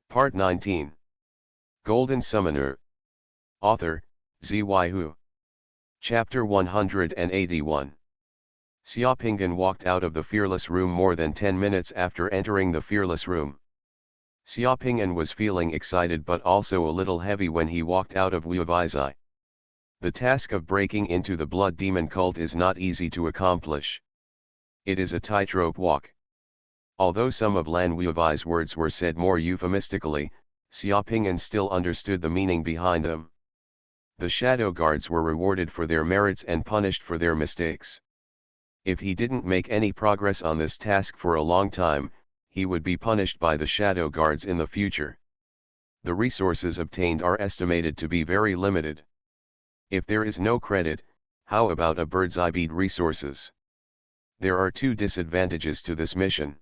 Part 19. Golden Summoner. Author, Xuanhuan. Chapter 181. Xiaopinggan walked out of the fearless room more than 10 minutes after entering the fearless room. Xiaopinggan was feeling excited but also a little heavy when he walked out of Wu Wei's eye. The task of breaking into the blood demon cult is not easy to accomplish. It is a tightrope walk. Although some of Lan Wuwei's words were said more euphemistically, Xiaopinggan still understood the meaning behind them. The shadow guards were rewarded for their merits and punished for their mistakes. If he didn't make any progress on this task for a long time, he would be punished by the shadow guards in the future. The resources obtained are estimated to be very limited. If there is no credit, how about a bird's eye bead resources? There are two disadvantages to this mission.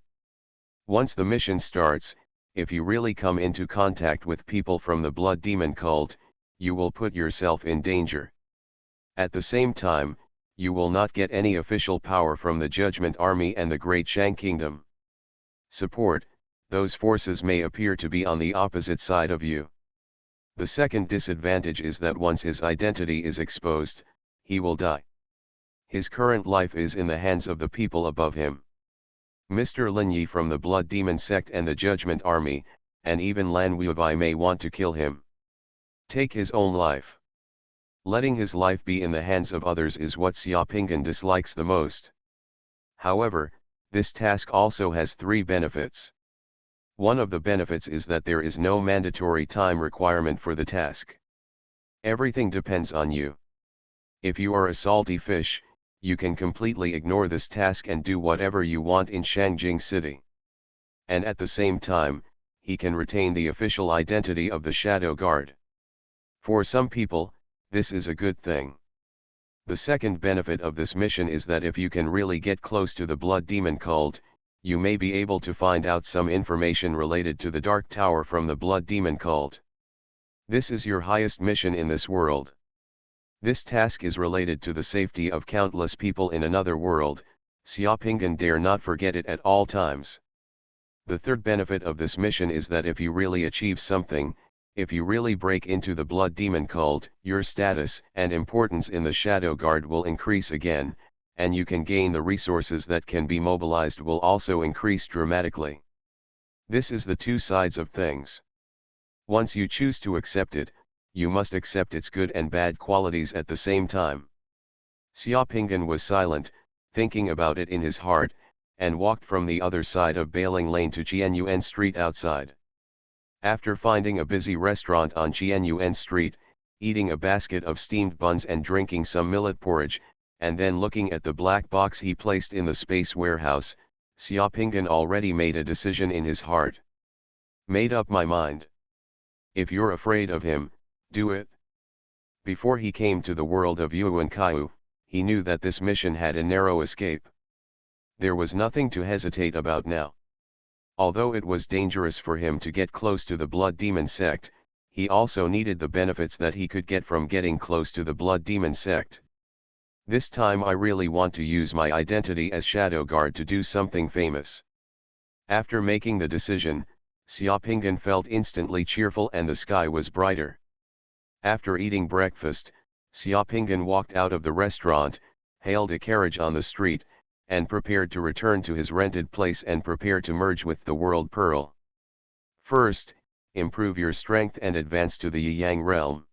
Once the mission starts, if you really come into contact with people from the blood demon cult, you will put yourself in danger. At the same time, you will not get any official power from the Judgment Army and the Great Shang Kingdom. Support, those forces may appear to be on the opposite side of you. The second disadvantage is that once his identity is exposed, he will die. His current life is in the hands of the people above him. Mr. Lin Yi from the Blood Demon sect and the Judgment Army, and even Lan Wuwei may want to kill him. Take his own life. Letting his life be in the hands of others is what Xiaopinggan dislikes the most. However, this task also has three benefits. One of the benefits is that there is no mandatory time requirement for the task. Everything depends on you. If you are a salty fish, you can completely ignore this task and do whatever you want in Shangjing City. And at the same time, he can retain the official identity of the Shadow Guard. For some people, this is a good thing. The second benefit of this mission is that if you can really get close to the Blood Demon cult, you may be able to find out some information related to the Dark Tower from the Blood Demon cult. This is your highest mission in this world. This task is related to the safety of countless people in another world. Xiaopinggan dare not forget it at all times. The third benefit of this mission is that if you really achieve something, if you really break into the Blood Demon cult, your status and importance in the Shadow Guard will increase again, and you can gain the resources that can be mobilized will also increase dramatically. This is the two sides of things. Once you choose to accept it, you must accept its good and bad qualities at the same time. Xiaopinggan was silent, thinking about it in his heart, and walked from the other side of Bailing Lane to Xuanhuan Street outside. After finding a busy restaurant on Xuanhuan Street, eating a basket of steamed buns and drinking some millet porridge, and then looking at the black box he placed in the space warehouse, Xiaopinggan already made a decision in his heart. Made up my mind. If you're afraid of him, do it. Before he came to the world of Yuan Kaiu, he knew that this mission had a narrow escape. There was nothing to hesitate about now. Although it was dangerous for him to get close to the Blood Demon sect, he also needed the benefits that he could get from getting close to the Blood Demon sect. This time I really want to use my identity as Shadow Guard to do something famous. After making the decision, Xiaopinggan felt instantly cheerful and the sky was brighter. After eating breakfast, Xiaopinggan walked out of the restaurant, hailed a carriage on the street, and prepared to return to his rented place and prepare to merge with the World Pearl. First, improve your strength and advance to the Yang realm.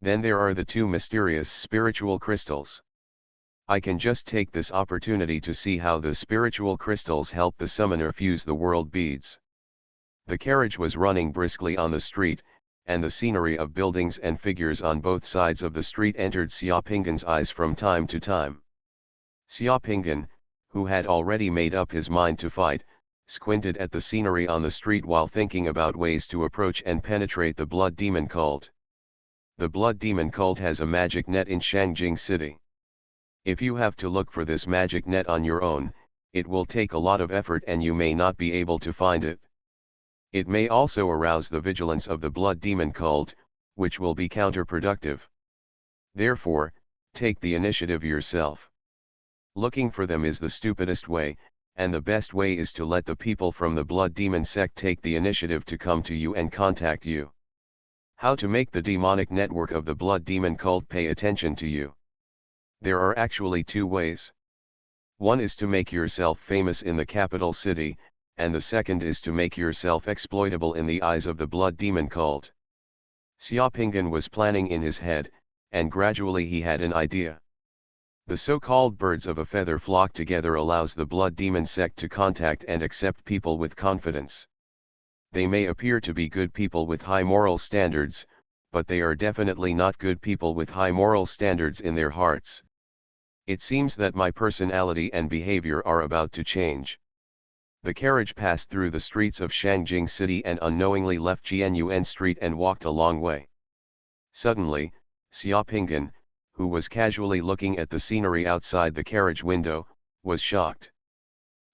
Then there are the two mysterious spiritual crystals. I can just take this opportunity to see how the spiritual crystals help the summoner fuse the world beads. The carriage was running briskly on the street, and the scenery of buildings and figures on both sides of the street entered Xiaopinggan's eyes from time to time. Xiaopinggan, who had already made up his mind to fight, squinted at the scenery on the street while thinking about ways to approach and penetrate the Blood Demon cult. The Blood Demon cult has a magic net in Shangjing City. If you have to look for this magic net on your own, it will take a lot of effort and you may not be able to find it. It may also arouse the vigilance of the Blood Demon cult, which will be counterproductive. Therefore, take the initiative yourself. Looking for them is the stupidest way, and the best way is to let the people from the Blood Demon sect take the initiative to come to you and contact you. How to make the demonic network of the Blood Demon cult pay attention to you? There are actually two ways. One is to make yourself famous in the capital city, and the second is to make yourself exploitable in the eyes of the Blood Demon cult. Xiaopingan was planning in his head, and gradually he had an idea. The so-called birds of a feather flock together allows the Blood Demon sect to contact and accept people with confidence. They may appear to be good people with high moral standards, but they are definitely not good people with high moral standards in their hearts. It seems that my personality and behavior are about to change. The carriage passed through the streets of Shangjing City and unknowingly left Jianyuan Street and walked a long way. Suddenly, Xiaopingan, who was casually looking at the scenery outside the carriage window, was shocked.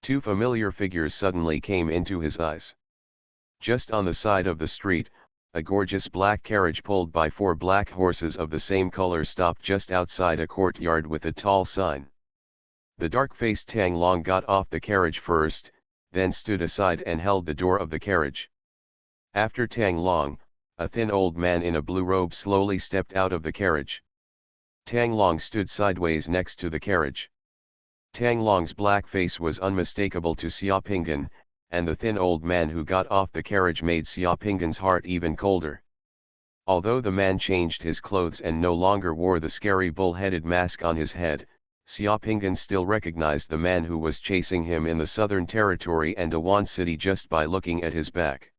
Two familiar figures suddenly came into his eyes. Just on the side of the street, a gorgeous black carriage pulled by 4 black horses of the same color stopped just outside a courtyard with a tall sign. The dark-faced Tang Long got off the carriage first, then stood aside and held the door of the carriage. After Tang Long, a thin old man in a blue robe slowly stepped out of the carriage. Tang Long stood sideways next to the carriage. Tang Long's black face was unmistakable to Xiaopingan, and the thin old man who got off the carriage made Xiaopingan's heart even colder. Although the man changed his clothes and no longer wore the scary bull-headed mask on his head, Xiaopingan still recognized the man who was chasing him in the southern territory and Dawan city just by looking at his back.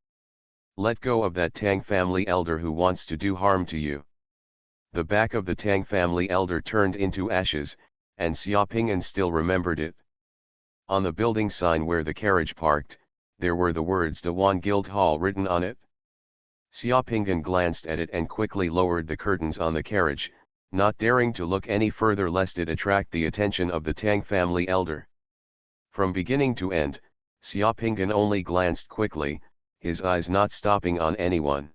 Let go of that Tang family elder who wants to do harm to you. The back of the Tang family elder turned into ashes, and Xiaopingan still remembered it. On the building sign where the carriage parked, there were the words Dawan Guild Hall written on it. Xiaopingan glanced at it and quickly lowered the curtains on the carriage, not daring to look any further lest it attract the attention of the Tang family elder. From beginning to end, Xiaopingan only glanced quickly, his eyes not stopping on anyone.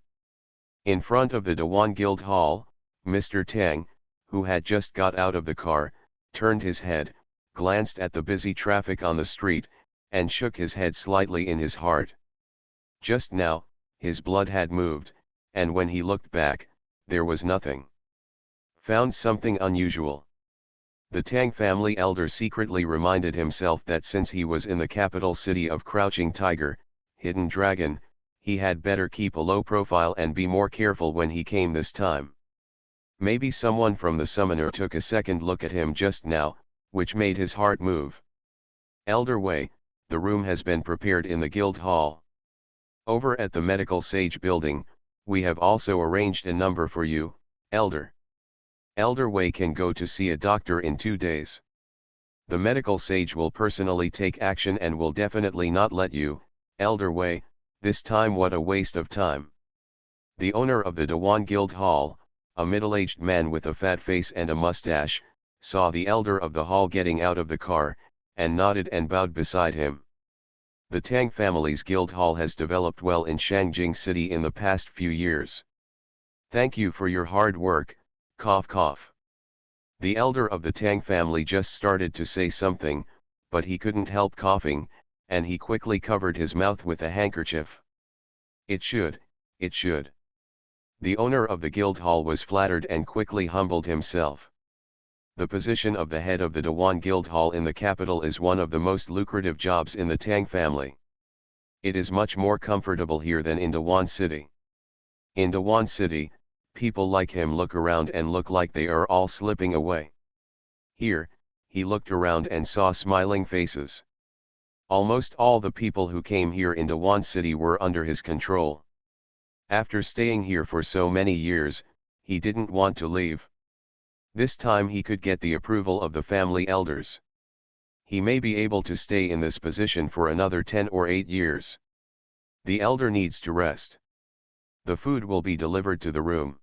In front of the Dawan Guild Hall, Mr. Tang, who had just got out of the car, turned his head, glanced at the busy traffic on the street, and shook his head slightly in his heart. Just now, his blood had moved, and when he looked back, there was nothing. Found something unusual. The Tang family elder secretly reminded himself that since he was in the capital city of Crouching Tiger, Hidden Dragon, he had better keep a low profile and be more careful when he came this time. Maybe someone from the summoner took a second look at him just now, which made his heart move. Elder Wei, the room has been prepared in the guild hall. Over at the medical sage building, we have also arranged a number for you, Elder. Elder Wei can go to see a doctor in 2 days. The medical sage will personally take action and will definitely not let you, Elder Wei, this time. What a waste of time. The owner of the Dawan Guild Hall, a middle-aged man with a fat face and a mustache, saw the elder of the hall getting out of the car, and nodded and bowed beside him. The Tang family's guild hall has developed well in Shangjing City in the past few years. Thank you for your hard work, cough cough. The elder of the Tang family just started to say something, but he couldn't help coughing, and he quickly covered his mouth with a handkerchief. It should. The owner of the guild hall was flattered and quickly humbled himself. The position of the head of the Dawan Guild Hall in the capital is one of the most lucrative jobs in the Tang family. It is much more comfortable here than in Dawan City. In Dawan City, people like him look around and look like they are all slipping away. Here, he looked around and saw smiling faces. Almost all the people who came here in Dawan City were under his control. After staying here for so many years, he didn't want to leave. This time he could get the approval of the family elders. He may be able to stay in this position for another 10 or 8 years. The elder needs to rest. The food will be delivered to the room.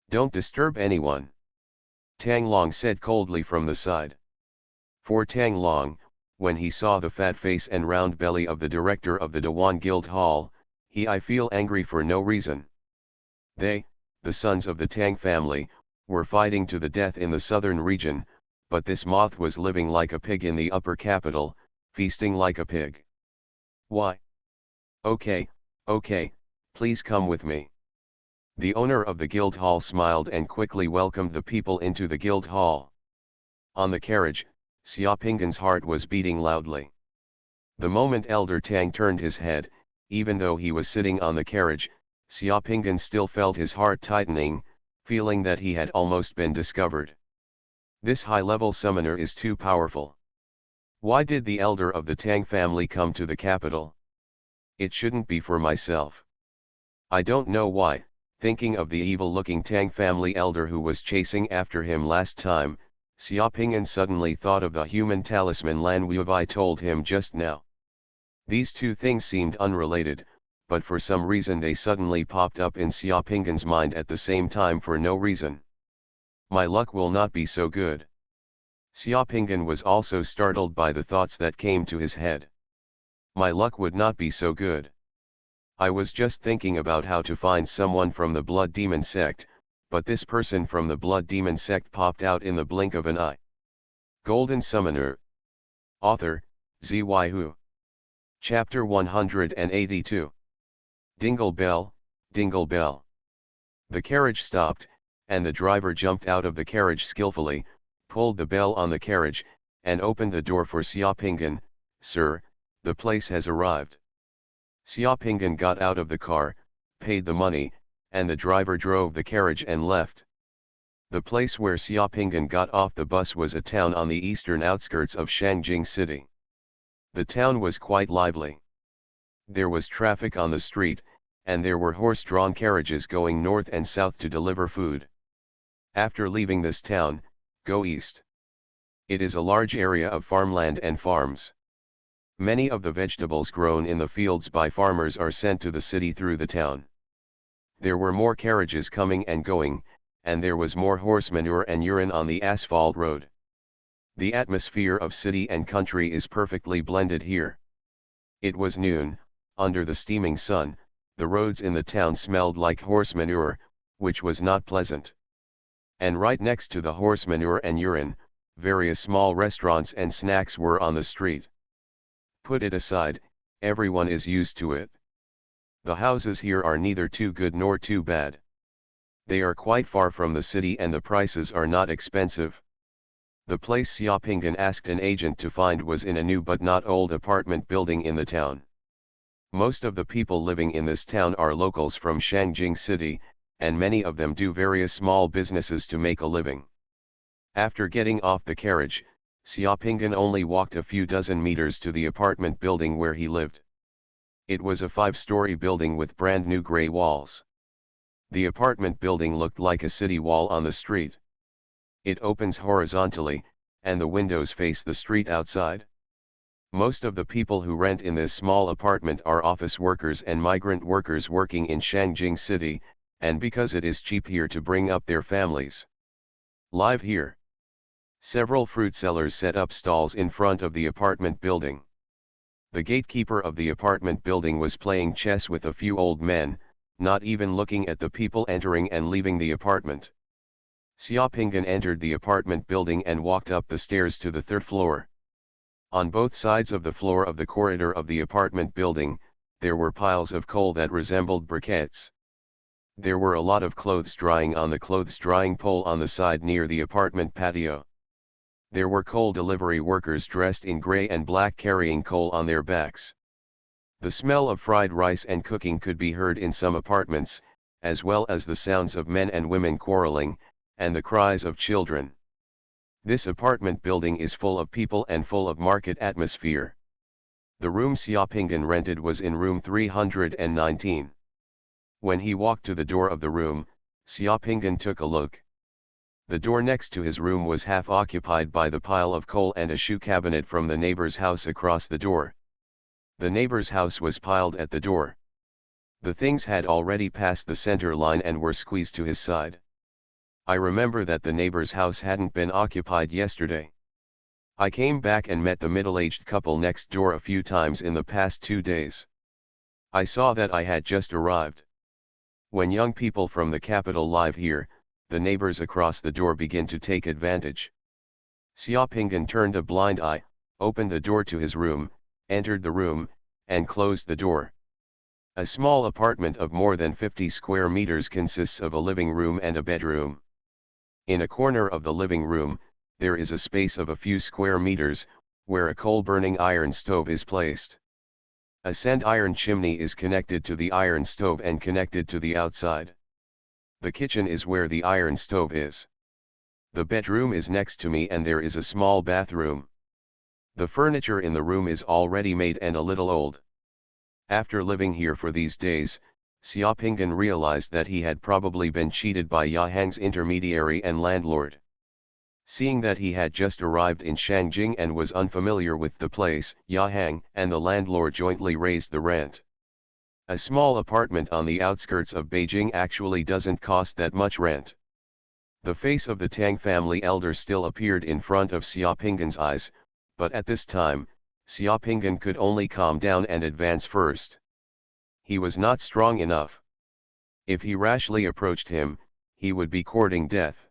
Don't disturb anyone. Tang Long said coldly from the side. For Tang Long, when he saw the fat face and round belly of the director of the Dawan Guild Hall, I feel angry for no reason. They, the sons of the Tang family, were fighting to the death in the southern region, but this moth was living like a pig in the upper capital, feasting like a pig. Why? Okay, okay, please come with me. The owner of the guild hall smiled and quickly welcomed the people into the guild hall. On the carriage, Xiaopinggan's heart was beating loudly. The moment Elder Tang turned his head, even though he was sitting on the carriage, Xiaopinggan still felt his heart tightening, feeling that he had almost been discovered. This high-level summoner is too powerful. Why did the elder of the Tang family come to the capital? It shouldn't be for myself. I don't know why, thinking of the evil-looking Tang family elder who was chasing after him last time, Xiaopinggan suddenly thought of the human talisman Lan Wubai told him just now. These two things seemed unrelated, but for some reason they suddenly popped up in Xiaopinggan's mind at the same time for no reason. My luck will not be so good. Xiaopinggan was also startled by the thoughts that came to his head. My luck would not be so good. I was just thinking about how to find someone from the Blood Demon sect, but this person from the Blood Demon sect popped out in the blink of an eye. Golden Summoner. Author, Xuanhuan. Chapter 182. Dingle bell, dingle bell. The carriage stopped, and the driver jumped out of the carriage skillfully, pulled the bell on the carriage, and opened the door for Xiaopinggan. Sir, the place has arrived. Xiaopinggan got out of the car, paid the money, and the driver drove the carriage and left. The place where Xiaopinggan got off the bus was a town on the eastern outskirts of Shangjing City. The town was quite lively. There was traffic on the street, and there were horse-drawn carriages going north and south to deliver food. After leaving this town, go east. It is a large area of farmland and farms. Many of the vegetables grown in the fields by farmers are sent to the city through the town. There were more carriages coming and going, and there was more horse manure and urine on the asphalt road. The atmosphere of city and country is perfectly blended here. It was noon, under the steaming sun, the roads in the town smelled like horse manure, which was not pleasant. And right next to the horse manure and urine, various small restaurants and snacks were on the street. Put it aside, everyone is used to it. The houses here are neither too good nor too bad. They are quite far from the city and the prices are not expensive. The place Xiaopinggan asked an agent to find was in a new but not old apartment building in the town. Most of the people living in this town are locals from Shangjing City, and many of them do various small businesses to make a living. After getting off the carriage, Xiaopinggan only walked a few dozen meters to the apartment building where he lived. It was a 5-story building with brand new gray walls. The apartment building looked like a city wall on the street. It opens horizontally, and the windows face the street outside. Most of the people who rent in this small apartment are office workers and migrant workers working in Shangjing City, and because it is cheap here to bring up their families. Live here. Several fruit sellers set up stalls in front of the apartment building. The gatekeeper of the apartment building was playing chess with a few old men, not even looking at the people entering and leaving the apartment. Xiaopinggan entered the apartment building and walked up the stairs to the 3rd floor. On both sides of the floor of the corridor of the apartment building, there were piles of coal that resembled briquettes. There were a lot of clothes drying on the clothes drying pole on the side near the apartment patio. There were coal delivery workers dressed in gray and black carrying coal on their backs. The smell of fried rice and cooking could be heard in some apartments, as well as the sounds of men and women quarreling, and the cries of children. This apartment building is full of people and full of market atmosphere. The room Xiaopinggan rented was in room 319. When he walked to the door of the room, Xiaopinggan took a look. The door next to his room was half occupied by the pile of coal and a shoe cabinet from the neighbor's house across the door. The neighbor's house was piled at the door. The things had already passed the center line and were squeezed to his side. I remember that the neighbor's house hadn't been occupied yesterday. I came back and met the middle-aged couple next door a few times in the past 2 days. I saw that I had just arrived. When young people from the capital live here, the neighbors across the door begin to take advantage. Xiaopinggan turned a blind eye, opened the door to his room, entered the room, and closed the door. A small apartment of more than 50 square meters consists of a living room and a bedroom. In a corner of the living room, there is a space of a few square meters, where a coal-burning iron stove is placed. A sand iron chimney is connected to the iron stove and connected to the outside. The kitchen is where the iron stove is. The bedroom is next to me and there is a small bathroom. The furniture in the room is already made and a little old. After living here for these days, Xiaopinggan realized that he had probably been cheated by Yahang's intermediary and landlord. Seeing that he had just arrived in Shangjing and was unfamiliar with the place, Yahang and the landlord jointly raised the rent. A small apartment on the outskirts of Beijing actually doesn't cost that much rent. The face of the Tang family elder still appeared in front of Xiaopinggan's eyes, but at this time, Xiaopinggan could only calm down and advance first. He was not strong enough. If he rashly approached him, he would be courting death.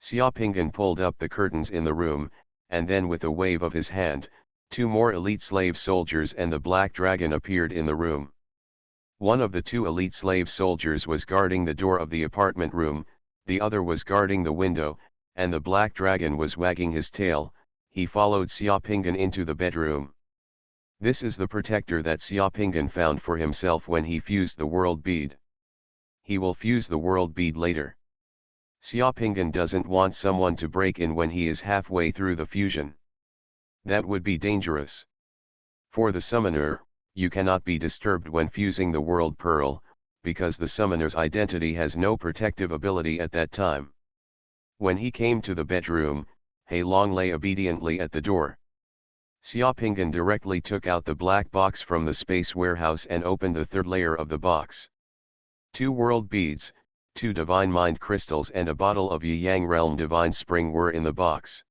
Xiaopinggan pulled up the curtains in the room, and then with a wave of his hand, 2 more elite slave soldiers and the black dragon appeared in the room. One of the 2 elite slave soldiers was guarding the door of the apartment room, the other was guarding the window, and the black dragon was wagging his tail. He followed Xiaopinggan into the bedroom. This is the protector that Xiaopinggan found for himself when he fused the world bead. He will fuse the world bead later. Xiaopinggan doesn't want someone to break in when he is halfway through the fusion. That would be dangerous. For the summoner, you cannot be disturbed when fusing the world pearl, because the summoner's identity has no protective ability at that time. When he came to the bedroom, He Long lay obediently at the door. Xiaopinggan directly took out the black box from the space warehouse and opened the 3rd layer of the box. 2 world beads, 2 divine mind crystals and a bottle of Yi-Yang realm divine spring were in the box.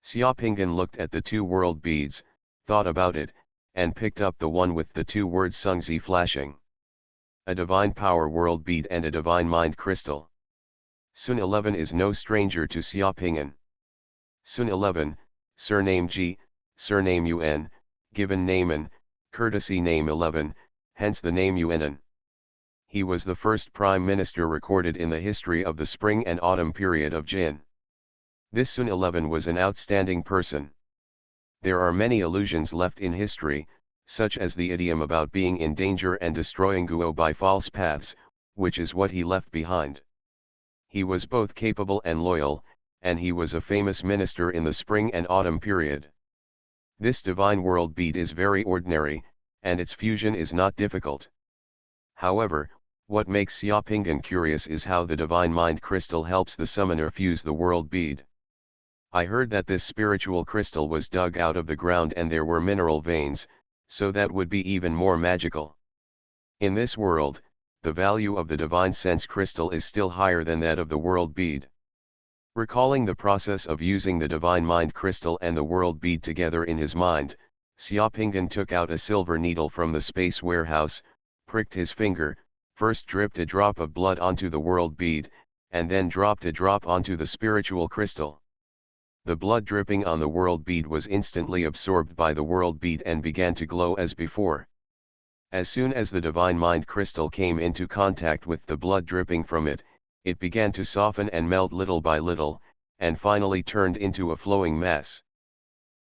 Xiaopinggan looked at the 2 world beads, thought about it, and picked up the one with the 2 words Sungzi flashing. A divine power world bead and a divine mind crystal. Sun 11 is no stranger to Xiaopinggan. Sun 11, surname Ji, surname Yuan, given Naiman, courtesy name 11, hence the name Yuanan. He was the first prime minister recorded in the history of the spring and autumn period of Jin. This Sun 11 was an outstanding person. There are many allusions left in history, such as the idiom about being in danger and destroying Guo by false paths, which is what he left behind. He was both capable and loyal, and he was a famous minister in the spring and autumn period. This divine world bead is very ordinary, and its fusion is not difficult. However, what makes Xiaopinggan curious is how the divine mind crystal helps the summoner fuse the world bead. I heard that this spiritual crystal was dug out of the ground and there were mineral veins, so that would be even more magical. In this world, the value of the divine sense crystal is still higher than that of the world bead. Recalling the process of using the divine mind crystal and the world bead together in his mind, Xiaopinggan took out a silver needle from the space warehouse, pricked his finger, first dripped a drop of blood onto the world bead, and then dropped a drop onto the spiritual crystal. The blood dripping on the world bead was instantly absorbed by the world bead and began to glow as before. As soon as the divine mind crystal came into contact with the blood dripping from it, it began to soften and melt little by little, and finally turned into a flowing mass.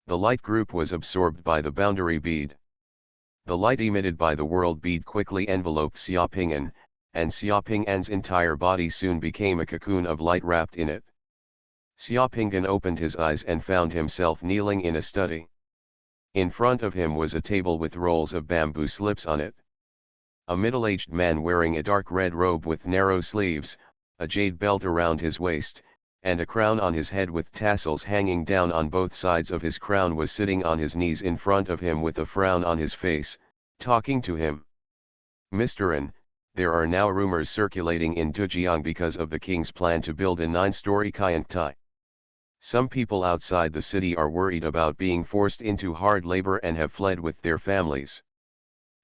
The light group was absorbed by the boundary bead. The light emitted by the world bead quickly enveloped Xiaopinggan, and Xiaopinggan's entire body soon became a cocoon of light wrapped in it. Xiaopinggan opened his eyes and found himself kneeling in a study. In front of him was a table with rolls of bamboo slips on it. A middle-aged man wearing a dark red robe with narrow sleeves, a jade belt around his waist, and a crown on his head with tassels hanging down on both sides of his crown was sitting on his knees in front of him with a frown on his face, talking to him. Mr. An, there are now rumors circulating in Dujiang because of the king's plan to build a 9-story Kyantai. Some people outside the city are worried about being forced into hard labor and have fled with their families.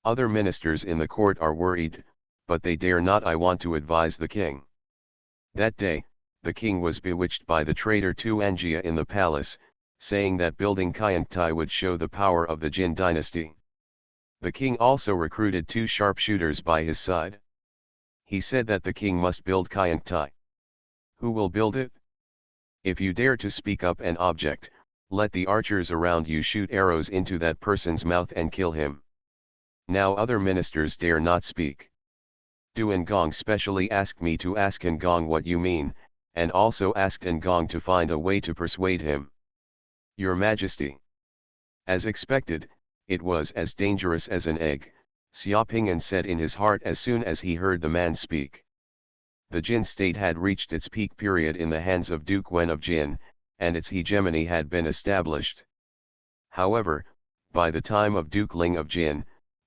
Other ministers in the court are worried, but they dare not. I want to advise the king. That day, the king was bewitched by the traitor Tuanjia in the palace, saying that building Kayangtai would show the power of the Jin dynasty. The king also recruited 2 sharpshooters by his side. He said that the king must build Kayangtai. Who will build it? If you dare to speak up and object, let the archers around you shoot arrows into that person's mouth and kill him. Now other ministers dare not speak. Duan Gong specially asked me to ask Ngong what you mean, and also asked Ngong to find a way to persuade him. Your Majesty. As expected, it was as dangerous as an egg, Xiaoping'an said in his heart as soon as he heard the man speak. The Jin state had reached its peak period in the hands of Duke Wen of Jin, and its hegemony had been established. However, by the time of Duke Ling of Jin,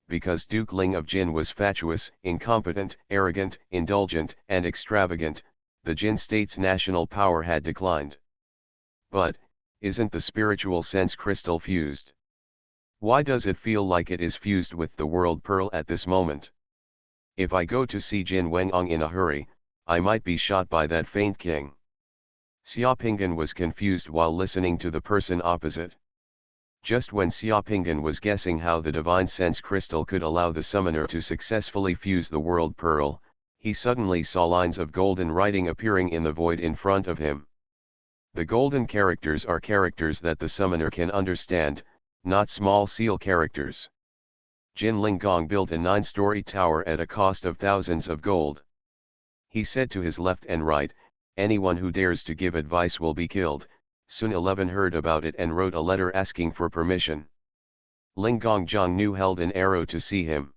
because Duke Ling of Jin was fatuous, incompetent, arrogant, indulgent, and extravagant, the Jin state's national power had declined. But, isn't the spiritual sense crystal fused? Why does it feel like it is fused with the world pearl at this moment? If I go to see Jin Wenong in a hurry, I might be shot by that faint king. Xiaoping'an was confused while listening to the person opposite. Just when Xiaoping'an was guessing how the divine sense crystal could allow the summoner to successfully fuse the world pearl, he suddenly saw lines of golden writing appearing in the void in front of him. The golden characters are characters that the summoner can understand, not small seal characters. Jin Linggong built a 9-story tower at a cost of thousands of gold. He said to his left and right, anyone who dares to give advice will be killed. Sun 11 heard about it and wrote a letter asking for permission. Linggong Zhongnu held an arrow to see him.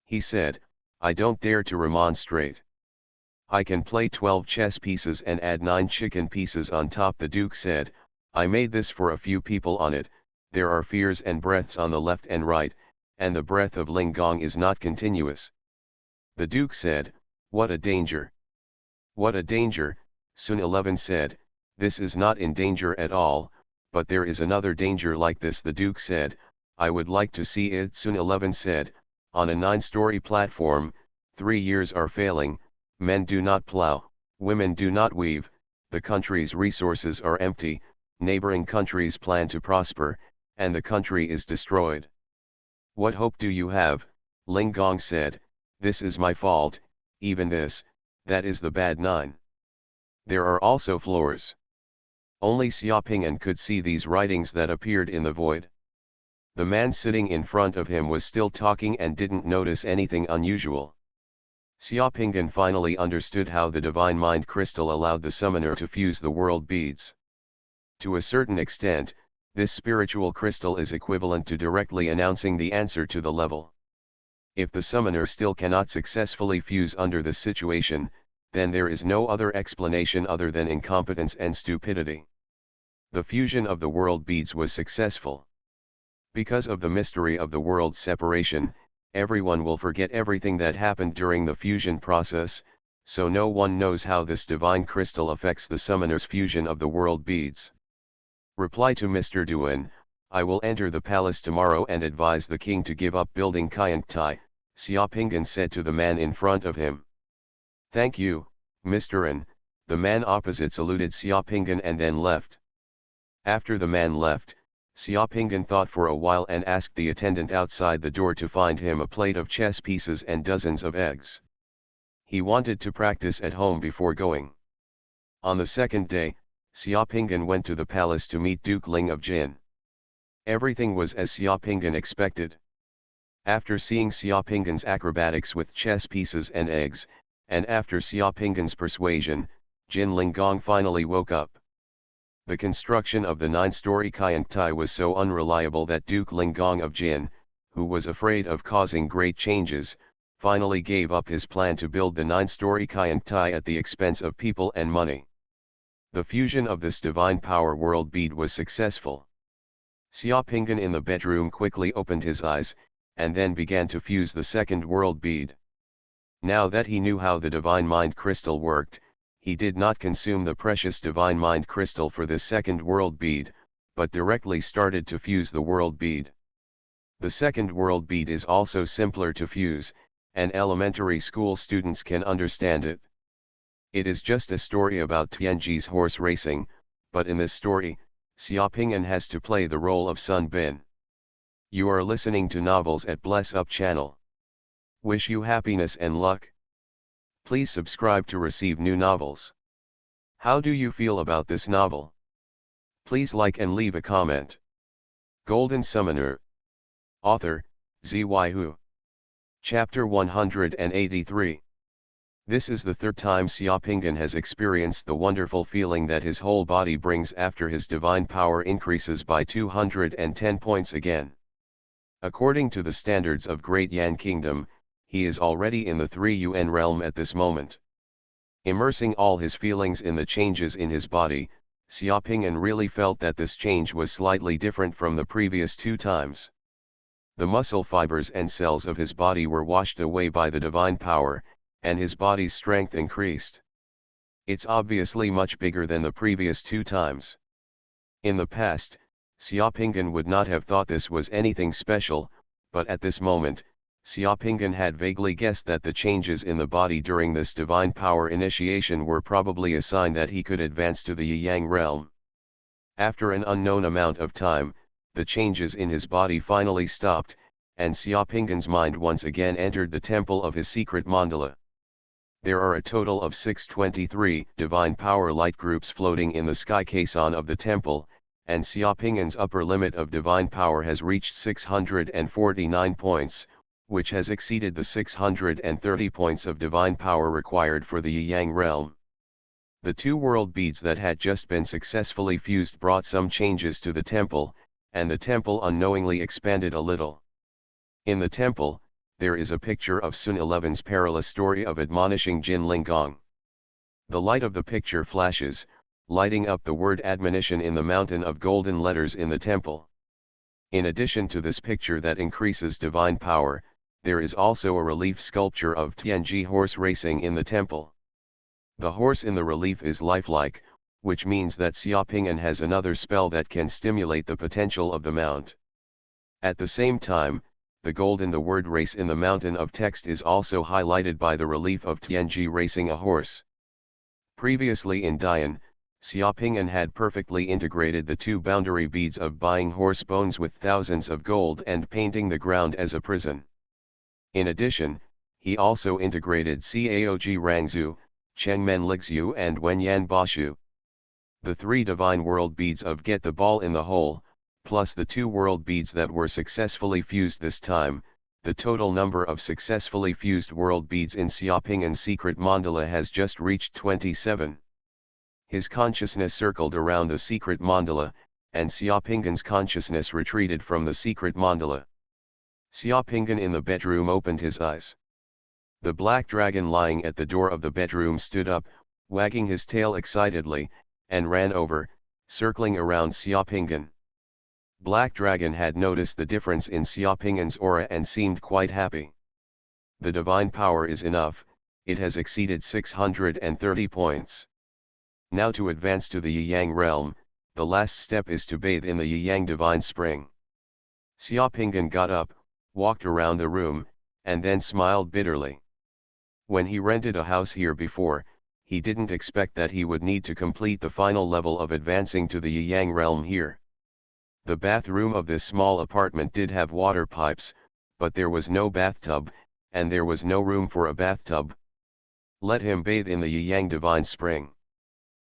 He said, I don't dare to remonstrate. I can play 12 chess pieces and add 9 chicken pieces on top. The Duke said, I made this for a few people on it, there are fears and breaths on the left and right, and the breath of Linggong is not continuous. The Duke said, what a danger! What a danger, Sun 11 said, this is not in danger at all, but there is another danger like this. The Duke said, I would like to see it. Sun 11 said, on a 9-story platform, 3 years are failing, men do not plow, women do not weave, the country's resources are empty, neighboring countries plan to prosper, and the country is destroyed. What hope do you have? Linggong said, this is my fault, even this, that is the bad 9. There are also floors. Only Xiaoping'an could see these writings that appeared in the void. The man sitting in front of him was still talking and didn't notice anything unusual. Xiaoping'an finally understood how the divine mind crystal allowed the summoner to fuse the world beads. To a certain extent, this spiritual crystal is equivalent to directly announcing the answer to the level. If the summoner still cannot successfully fuse under this situation, then there is no other explanation other than incompetence and stupidity. The fusion of the world beads was successful. Because of the mystery of the world's separation, everyone will forget everything that happened during the fusion process, so no one knows how this divine crystal affects the summoner's fusion of the world beads. Reply to Mr. Duan, I will enter the palace tomorrow and advise the king to give up building Kayangtai, Xiaoping'an said to the man in front of him. Thank you, Mr. An, the man opposite saluted Xiaoping'an and then left. After the man left, Xiaoping'an thought for a while and asked the attendant outside the door to find him a plate of chess pieces and dozens of eggs. He wanted to practice at home before going. On the second day, Xiaoping'an went to the palace to meet Duke Ling of Jin. Everything was as Xiaoping'an expected. After seeing Xiaoping'an's acrobatics with chess pieces and eggs, and after Xiaoping'an's persuasion, Jin Linggong finally woke up. The construction of the 9-story Kayangtai was so unreliable that Duke Linggong of Jin, who was afraid of causing great changes, finally gave up his plan to build the 9-story Kayangtai at the expense of people and money. The fusion of this divine power world bead was successful. Xiaoping'an in the bedroom quickly opened his eyes, and then began to fuse the second world bead. Now that he knew how the divine mind crystal worked, he did not consume the precious divine mind crystal for this second world bead, but directly started to fuse the world bead. The second world bead is also simpler to fuse, and elementary school students can understand it. It is just a story about Tianji's horse racing, but in this story, Xiaoping'an has to play the role of Sun Bin. You are listening to Novels at Bless Up channel. Wish you happiness and luck. Please subscribe to receive new novels. How do you feel about this novel? Please like and leave a comment. Golden Summoner. Author, Xuanhuan. Chapter 183. This is the third time Xiaoping'an has experienced the wonderful feeling that his whole body brings after his divine power increases by 210 points again. According to the standards of Great Yan Kingdom, he is already in the 3UN realm at this moment. Immersing all his feelings in the changes in his body, Xiaoping'an really felt that this change was slightly different from the previous two times. The muscle fibers and cells of his body were washed away by the divine power, and his body's strength increased. It's obviously much bigger than the previous two times. In the past, Xiaoping'an would not have thought this was anything special, but at this moment, Xiaoping'an had vaguely guessed that the changes in the body during this divine power initiation were probably a sign that he could advance to the Yang realm. After an unknown amount of time, the changes in his body finally stopped, and Xiaoping'an's mind once again entered the temple of his secret mandala. There are a total of 623 divine power light groups floating in the sky caisson of the temple, and Xiaoping'an's upper limit of divine power has reached 649 points, which has exceeded the 630 points of divine power required for the Yang realm. The two world beads that had just been successfully fused brought some changes to the temple, and the temple unknowingly expanded a little. In the temple, there is a picture of Sun 11's perilous story of admonishing Jin Linggong. The light of the picture flashes, lighting up the word admonition in the mountain of golden letters in the temple. In addition to this picture that increases divine power, there is also a relief sculpture of Tianji horse racing in the temple. The horse in the relief is lifelike, which means that Xiaoping'an has another spell that can stimulate the potential of the mount. At the same time, the word race in the mountain of text is also highlighted by the relief of Tianji racing a horse. Previously in Dian, Xiaoping'an had perfectly integrated the two boundary beads of buying horse bones with thousands of gold and painting the ground as a prison. In addition, he also integrated Caog Rangzhu, Chengmen Lixu and Wenyan Bashu. The three divine world beads of Get the Ball in the Hole, plus the two world beads that were successfully fused this time, the total number of successfully fused world beads in Xiaoping'an's secret mandala has just reached 27. His consciousness circled around the secret mandala, and Xiaoping'an's consciousness retreated from the secret mandala. Xiaoping'an in the bedroom opened his eyes. The black dragon lying at the door of the bedroom stood up, wagging his tail excitedly, and ran over, circling around Xiaoping'an. Black Dragon had noticed the difference in Xiaoping'an's aura and seemed quite happy. The divine power is enough, it has exceeded 630 points. Now to advance to the Yang realm, the last step is to bathe in the Yang divine spring. Xiaoping'an got up, walked around the room, and then smiled bitterly. When he rented a house here before, he didn't expect that he would need to complete the final level of advancing to the Yang realm here. The bathroom of this small apartment did have water pipes, but there was no bathtub, and there was no room for a bathtub. Let him bathe in the Yang divine spring.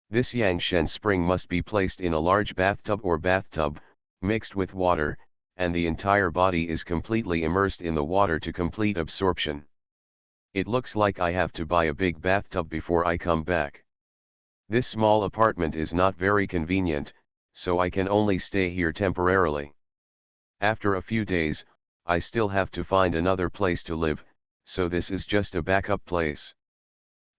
This Yang Shen spring must be placed in a large bathtub, mixed with water, and the entire body is completely immersed in the water to complete absorption. It looks like I have to buy a big bathtub before I come back. This small apartment is not very convenient, so I can only stay here temporarily. After a few days, I still have to find another place to live, so this is just a backup place.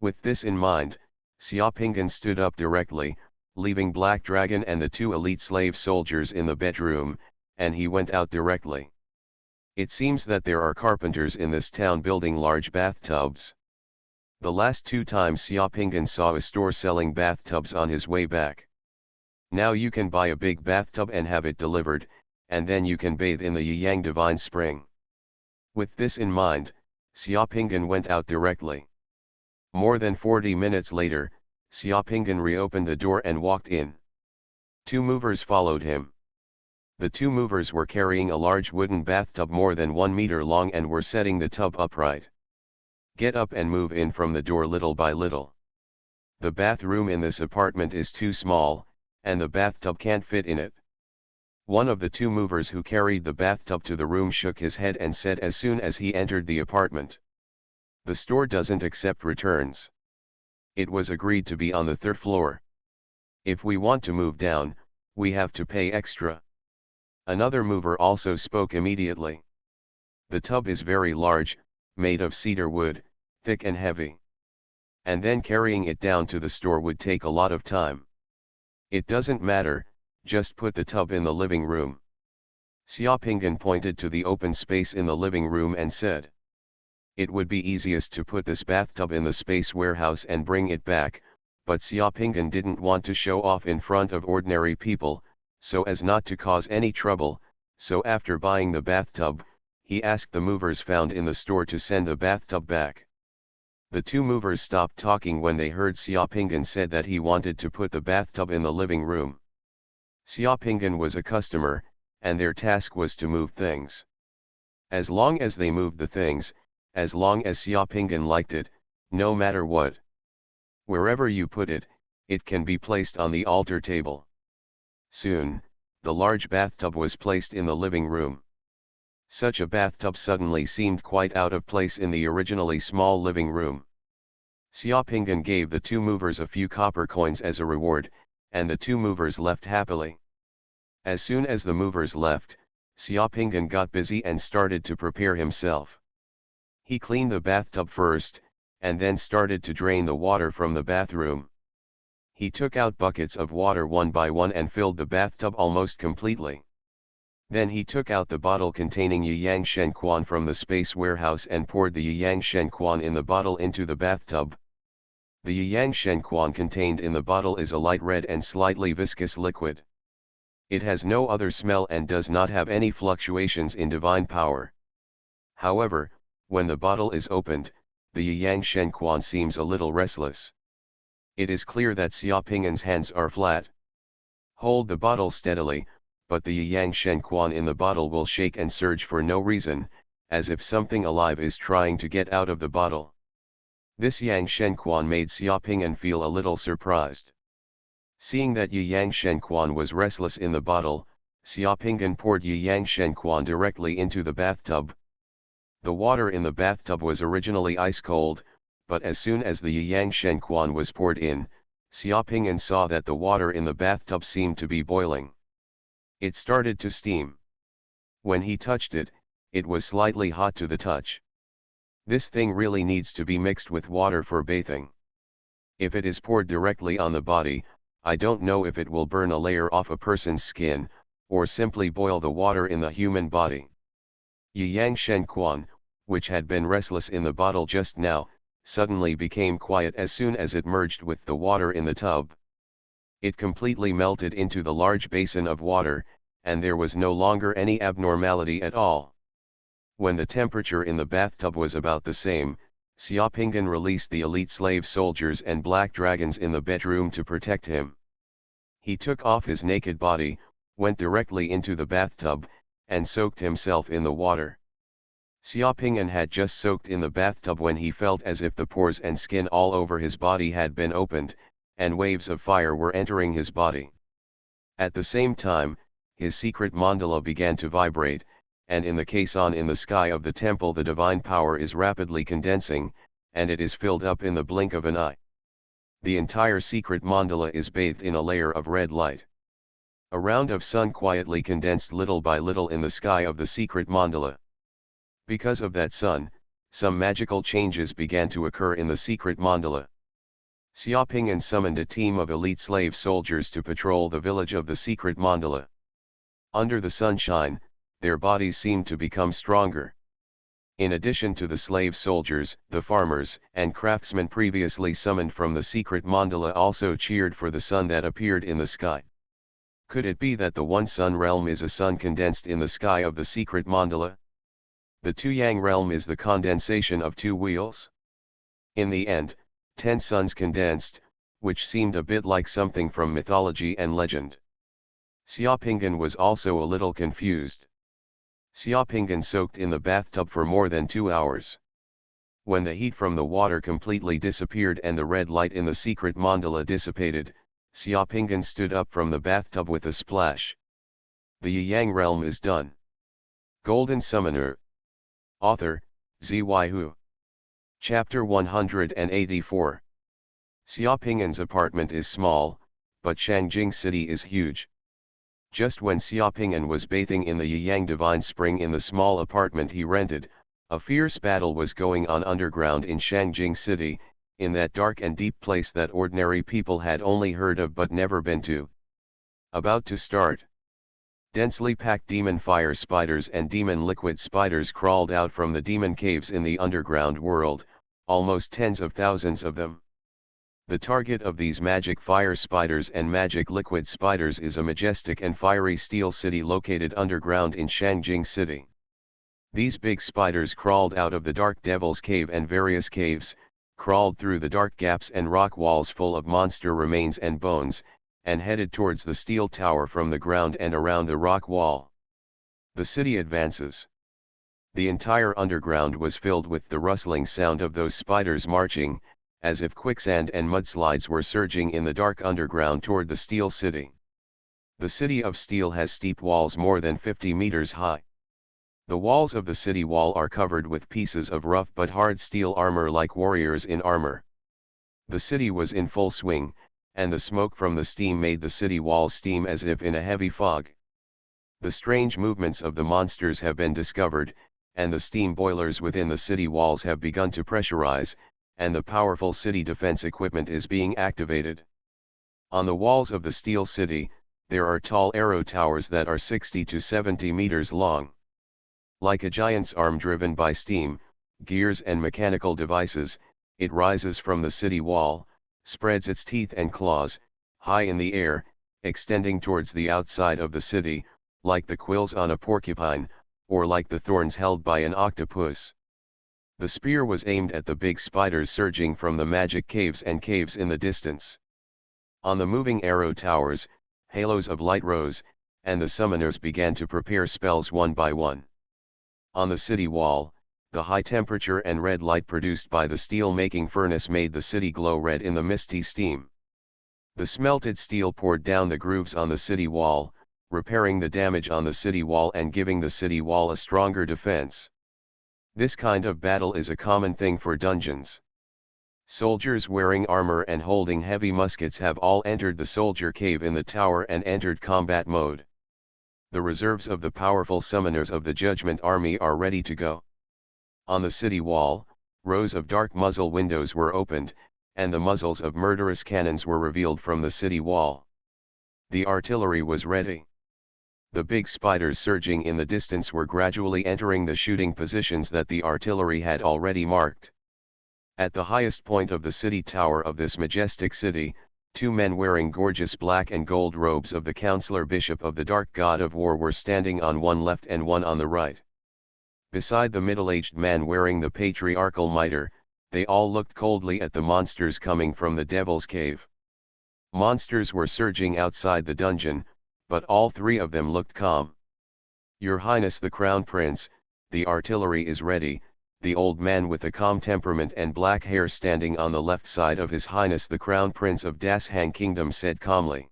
With this in mind, Xiaoping'an stood up directly, leaving Black Dragon and the two elite slave soldiers in the bedroom, and he went out directly. It seems that there are carpenters in this town building large bathtubs. The last two times Xiaoping'an saw a store selling bathtubs on his way back. Now you can buy a big bathtub and have it delivered, and then you can bathe in the Yang divine spring. With this in mind, Xiaoping'an went out directly. More than 40 minutes later, Xiaoping'an reopened the door and walked in. Two movers followed him. The two movers were carrying a large wooden bathtub more than 1 meter long and were setting the tub upright. Get up and move in from the door little by little. The bathroom in this apartment is too small, and the bathtub can't fit in it. One of the two movers who carried the bathtub to the room shook his head and said as soon as he entered the apartment, "The store doesn't accept returns. It was agreed to be on the 3rd floor. If we want to move down, we have to pay extra." Another mover also spoke immediately. "The tub is very large, made of cedar wood, thick and heavy. And then carrying it down to the store would take a lot of time. It doesn't matter, just put the tub in the living room." Xiaopingyan pointed to the open space in the living room and said, "It would be easiest to put this bathtub in the space warehouse and bring it back," but Xiaopingyan didn't want to show off in front of ordinary people, so as not to cause any trouble, so after buying the bathtub, he asked the movers found in the store to send the bathtub back. The two movers stopped talking when they heard Xiaopingyan said that he wanted to put the bathtub in the living room. Xiaopingyan was a customer, and their task was to move things. As long as they moved the things, as long as Xiaopingyan liked it, no matter what. Wherever you put it, it can be placed on the altar table. Soon, the large bathtub was placed in the living room. Such a bathtub suddenly seemed quite out of place in the originally small living room. Xiaopingyan gave the two movers a few copper coins as a reward, and the two movers left happily. As soon as the movers left, Xiaopingyan got busy and started to prepare himself. He cleaned the bathtub first, and then started to drain the water from the bathroom. He took out buckets of water one by one and filled the bathtub almost completely. Then he took out the bottle containing Yang Shenquan from the space warehouse and poured the Yang Shenquan in the bottle into the bathtub. The Yang Shenquan contained in the bottle is a light red and slightly viscous liquid. It has no other smell and does not have any fluctuations in divine power. However, when the bottle is opened, the Yang Shenquan seems a little restless. It is clear that Xiaopingyan's hands are flat. Hold the bottle steadily, but the Yang Shenquan in the bottle will shake and surge for no reason, as if something alive is trying to get out of the bottle. This Yang Shenquan made Xiaopingyan feel a little surprised. Seeing that Yang Shenquan was restless in the bottle, Xiaopingyan poured Yang Shenquan directly into the bathtub. The water in the bathtub was originally ice cold, but as soon as the Yang Shenquan was poured in, Xiaopingyan saw that the water in the bathtub seemed to be boiling. It started to steam. When he touched it, it was slightly hot to the touch. This thing really needs to be mixed with water for bathing. If it is poured directly on the body, I don't know if it will burn a layer off a person's skin, or simply boil the water in the human body. Yang Shenquan, which had been restless in the bottle just now, suddenly became quiet as soon as it merged with the water in the tub. It completely melted into the large basin of water, and there was no longer any abnormality at all. When the temperature in the bathtub was about the same, Xiaopingyan released the elite slave soldiers and black dragons in the bedroom to protect him. He took off his naked body, went directly into the bathtub, and soaked himself in the water. Xiaopingyan had just soaked in the bathtub when he felt as if the pores and skin all over his body had been opened, and waves of fire were entering his body. At the same time, his secret mandala began to vibrate, and in the caisson in the sky of the temple the divine power is rapidly condensing, and it is filled up in the blink of an eye. The entire secret mandala is bathed in a layer of red light. A round of sun quietly condensed little by little in the sky of the secret mandala. Because of that sun, some magical changes began to occur in the secret mandala. Xiaopingyan summoned a team of elite slave soldiers to patrol the village of the secret mandala. Under the sunshine, their bodies seemed to become stronger. In addition to the slave soldiers, the farmers and craftsmen previously summoned from the secret mandala also cheered for the sun that appeared in the sky. Could it be that the one sun realm is a sun condensed in the sky of the secret mandala? The two yang realm is the condensation of two wheels. In the end, 10 suns condensed, which seemed a bit like something from mythology and legend. Xiaopinggan was also a little confused. Xiaopinggan soaked in the bathtub for more than 2 hours. When the heat from the water completely disappeared and the red light in the secret mandala dissipated, Xiaopinggan stood up from the bathtub with a splash. The Yang realm is done. Golden Summoner. Author, Xuanhuan. Chapter 184. Xiaopinggan's apartment is small, but Shangjing City is huge. Just when Xiaopinggan was bathing in the Yang Divine Spring in the small apartment he rented, a fierce battle was going on underground in Shangjing City, in that dark and deep place that ordinary people had only heard of but never been to. About to start. Densely packed demon fire spiders and demon liquid spiders crawled out from the demon caves in the underground world, almost tens of thousands of them. The target of these magic fire spiders and magic liquid spiders is a majestic and fiery steel city located underground in Shangjing City. These big spiders crawled out of the Dark Devil's Cave and various caves, crawled through the dark gaps and rock walls full of monster remains and bones, and headed towards the steel tower from the ground and around the rock wall. The city advances. The entire underground was filled with the rustling sound of those spiders marching, as if quicksand and mudslides were surging in the dark underground toward the steel city. The city of steel has steep walls more than 50 meters high. The walls of the city wall are covered with pieces of rough but hard steel armor like warriors in armor. The city was in full swing, and the smoke from the steam made the city walls steam as if in a heavy fog. The strange movements of the monsters have been discovered, and the steam boilers within the city walls have begun to pressurize, and the powerful city defense equipment is being activated. On the walls of the steel city, there are tall arrow towers that are 60 to 70 meters long. Like a giant's arm driven by steam, gears and mechanical devices, it rises from the city wall, spreads its teeth and claws, high in the air, extending towards the outside of the city, like the quills on a porcupine, or like the thorns held by an octopus. The spear was aimed at the big spiders surging from the magic caves and caves in the distance. On the moving arrow towers, halos of light rose, and the summoners began to prepare spells one by one. On the city wall, the high temperature and red light produced by the steel-making furnace made the city glow red in the misty steam. The smelted steel poured down the grooves on the city wall, repairing the damage on the city wall and giving the city wall a stronger defense. This kind of battle is a common thing for dungeons. Soldiers wearing armor and holding heavy muskets have all entered the soldier cave in the tower and entered combat mode. The reserves of the powerful summoners of the Judgment Army are ready to go. On the city wall, rows of dark muzzle windows were opened, and the muzzles of murderous cannons were revealed from the city wall. The artillery was ready. The big spiders surging in the distance were gradually entering the shooting positions that the artillery had already marked. At the highest point of the city tower of this majestic city, two men wearing gorgeous black and gold robes of the Counselor Bishop of the Dark God of War were standing on one left and one on the right. Beside the middle-aged man wearing the patriarchal mitre, they all looked coldly at the monsters coming from the Devil's Cave. Monsters were surging outside the dungeon, but all three of them looked calm. Your Highness the Crown Prince, the artillery is ready, the old man with the calm temperament and black hair standing on the left side of His Highness the Crown Prince of Dashang Kingdom said calmly.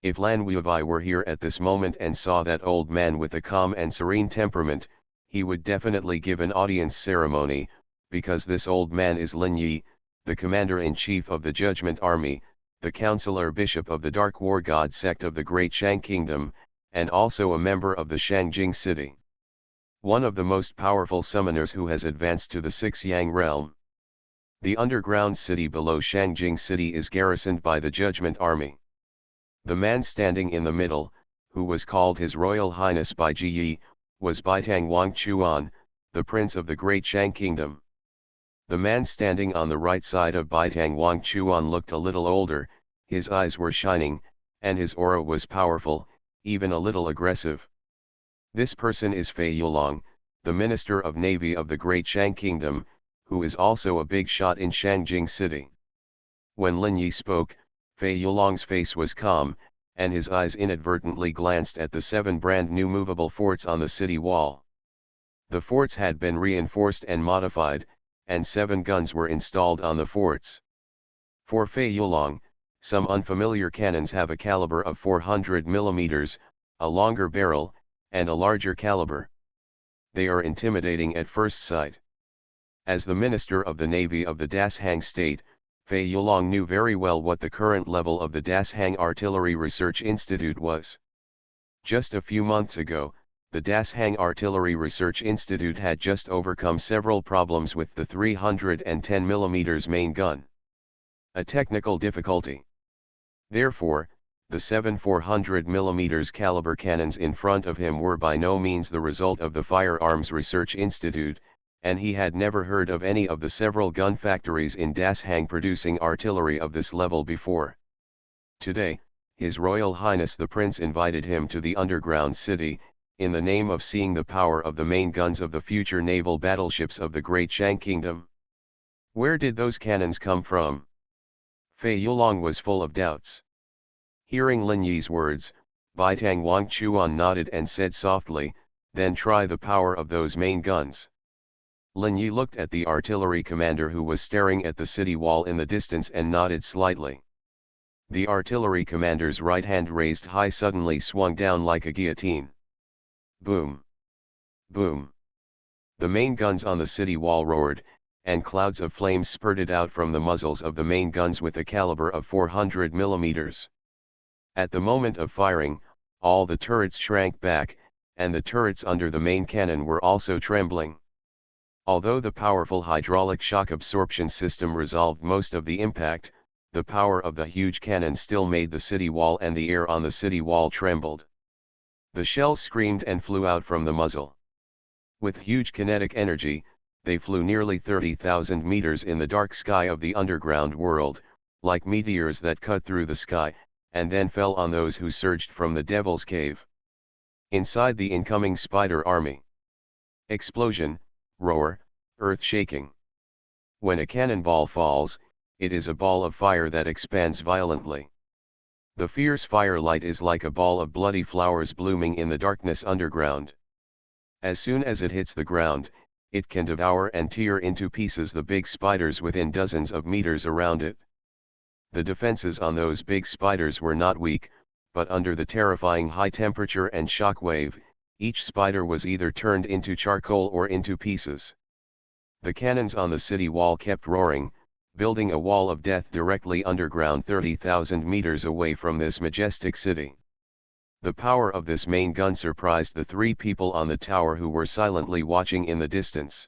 If Lan Wubai were here at this moment and saw that old man with a calm and serene temperament, he would definitely give an audience ceremony, because this old man is Lin Yi, the Commander-in-Chief of the Judgment Army, the Counselor Bishop of the Dark War God sect of the Great Shang Kingdom, and also a member of the Shangjing City. One of the most powerful summoners who has advanced to the Six Yang realm. The underground city below Shangjing City is garrisoned by the Judgment Army. The man standing in the middle, who was called His Royal Highness by Ji Yi, was Baitang Wang Chuan, the Prince of the Great Shang Kingdom. The man standing on the right side of Baitang Wang Chuan looked a little older, his eyes were shining, and his aura was powerful, even a little aggressive. This person is Fei Yulong, the Minister of Navy of the Great Shang Kingdom, who is also a big shot in Shangjing City. When Lin Yi spoke, Fei Yulong's face was calm, and his eyes inadvertently glanced at the 7 brand new movable forts on the city wall. The forts had been reinforced and modified, and 7 guns were installed on the forts. For Fei Yulong, some unfamiliar cannons have a caliber of 400 mm, a longer barrel, and a larger caliber. They are intimidating at first sight. As the Minister of the Navy of the Dashang State, Fei Yulong knew very well what the current level of the Dashang Artillery Research Institute was. Just a few months ago, the Dashang Artillery Research Institute had just overcome several problems with the 310 mm main gun. A technical difficulty. Therefore, the 7 400 mm caliber cannons in front of him were by no means the result of the Firearms Research Institute, and he had never heard of any of the several gun factories in Dashang producing artillery of this level before. Today, His Royal Highness the Prince invited him to the underground city, in the name of seeing the power of the main guns of the future naval battleships of the Great Shang Kingdom. Where did those cannons come from? Fei Yulong was full of doubts. Hearing Lin Yi's words, Baitang Wangchuan nodded and said softly, "Then try the power of those main guns." Lin Yi looked at the artillery commander who was staring at the city wall in the distance and nodded slightly. The artillery commander's right hand raised high suddenly swung down like a guillotine. Boom! Boom! The main guns on the city wall roared, and clouds of flames spurted out from the muzzles of the main guns with a caliber of 400 mm. At the moment of firing, all the turrets shrank back, and the turrets under the main cannon were also trembling. Although the powerful hydraulic shock absorption system resolved most of the impact, the power of the huge cannon still made the city wall and the air on the city wall trembled. The shells screamed and flew out from the muzzle. With huge kinetic energy, they flew nearly 30,000 meters in the dark sky of the underground world, like meteors that cut through the sky, and then fell on those who surged from the Devil's Cave. Inside the incoming spider army. Explosion, roar, earth shaking. When a cannonball falls, it is a ball of fire that expands violently. The fierce firelight is like a ball of bloody flowers blooming in the darkness underground. As soon as it hits the ground, it can devour and tear into pieces the big spiders within dozens of meters around it. The defenses on those big spiders were not weak, but under the terrifying high temperature and shock wave, each spider was either turned into charcoal or into pieces. The cannons on the city wall kept roaring, building a wall of death directly underground 30,000 meters away from this majestic city. The power of this main gun surprised the 3 people on the tower who were silently watching in the distance.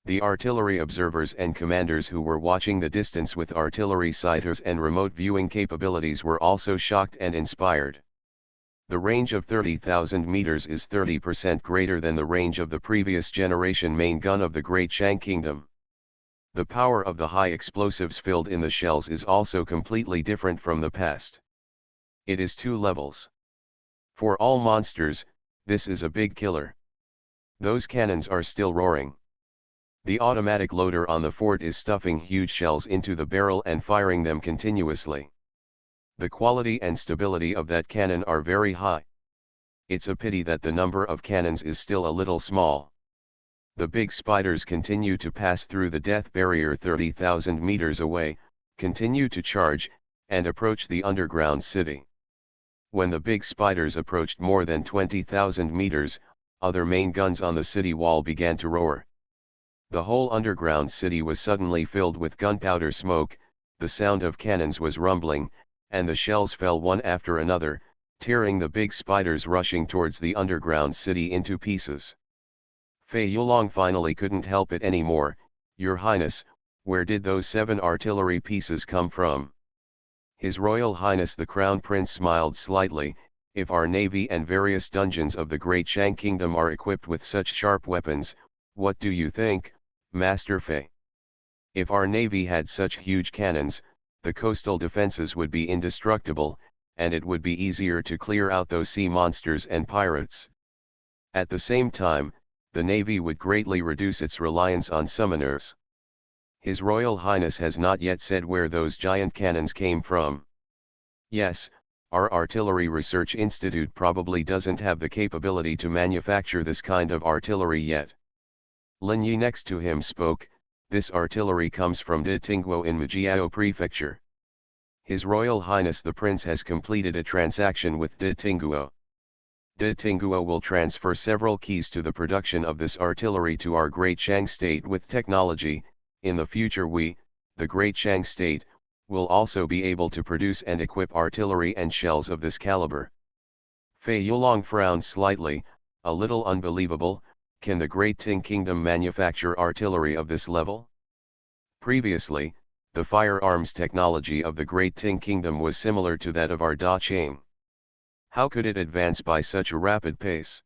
The artillery observers and commanders who were watching the distance with artillery sighters and remote viewing capabilities were also shocked and inspired. The range of 30,000 meters is 30% greater than the range of the previous generation main gun of the Great Shang Kingdom. The power of the high explosives filled in the shells is also completely different from the past. It is 2 levels. For all monsters, this is a big killer. Those cannons are still roaring. The automatic loader on the fort is stuffing huge shells into the barrel and firing them continuously. The quality and stability of that cannon are very high. It's a pity that the number of cannons is still a little small. The big spiders continue to pass through the death barrier 30,000 meters away, continue to charge, and approach the underground city. When the big spiders approached more than 20,000 meters, other main guns on the city wall began to roar. The whole underground city was suddenly filled with gunpowder smoke, the sound of cannons was rumbling, and the shells fell one after another, tearing the big spiders rushing towards the underground city into pieces. Fei Yulong finally couldn't help it anymore. "Your Highness, where did those 7 artillery pieces come from?" His Royal Highness the Crown Prince smiled slightly. "If our navy and various dungeons of the Great Shang Kingdom are equipped with such sharp weapons, what do you think, Master Fei? If our navy had such huge cannons, the coastal defenses would be indestructible, and it would be easier to clear out those sea monsters and pirates. At the same time, the navy would greatly reduce its reliance on summoners. His Royal Highness has not yet said where those giant cannons came from." "Yes, Our Artillery Research Institute probably doesn't have the capability to manufacture this kind of artillery yet. Lin Yi next to him spoke, this artillery comes from De Tingguo in Mujiao Prefecture. His Royal Highness the Prince has completed a transaction with De Tingguo. De Tingguo will transfer several keys to the production of this artillery to our Great Shang State with technology. In the future we, the Great Shang State, will also be able to produce and equip artillery and shells of this caliber. Fei Yulong frowned slightly, a little unbelievable. Can the Great Ting Kingdom manufacture artillery of this level? Previously, the firearms technology of the Great Ting Kingdom was similar to that of our Da Chang. How could it advance by such a rapid pace?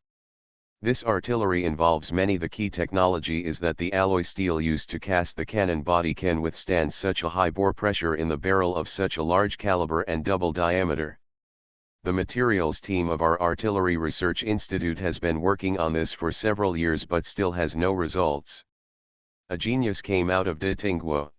This artillery involves many. The key technology is that the alloy steel used to cast the cannon body can withstand such a high bore pressure in the barrel of such a large caliber and double diameter. The materials team of our Artillery Research Institute has been working on this for several years but still has no results. A genius came out of De Tingguo.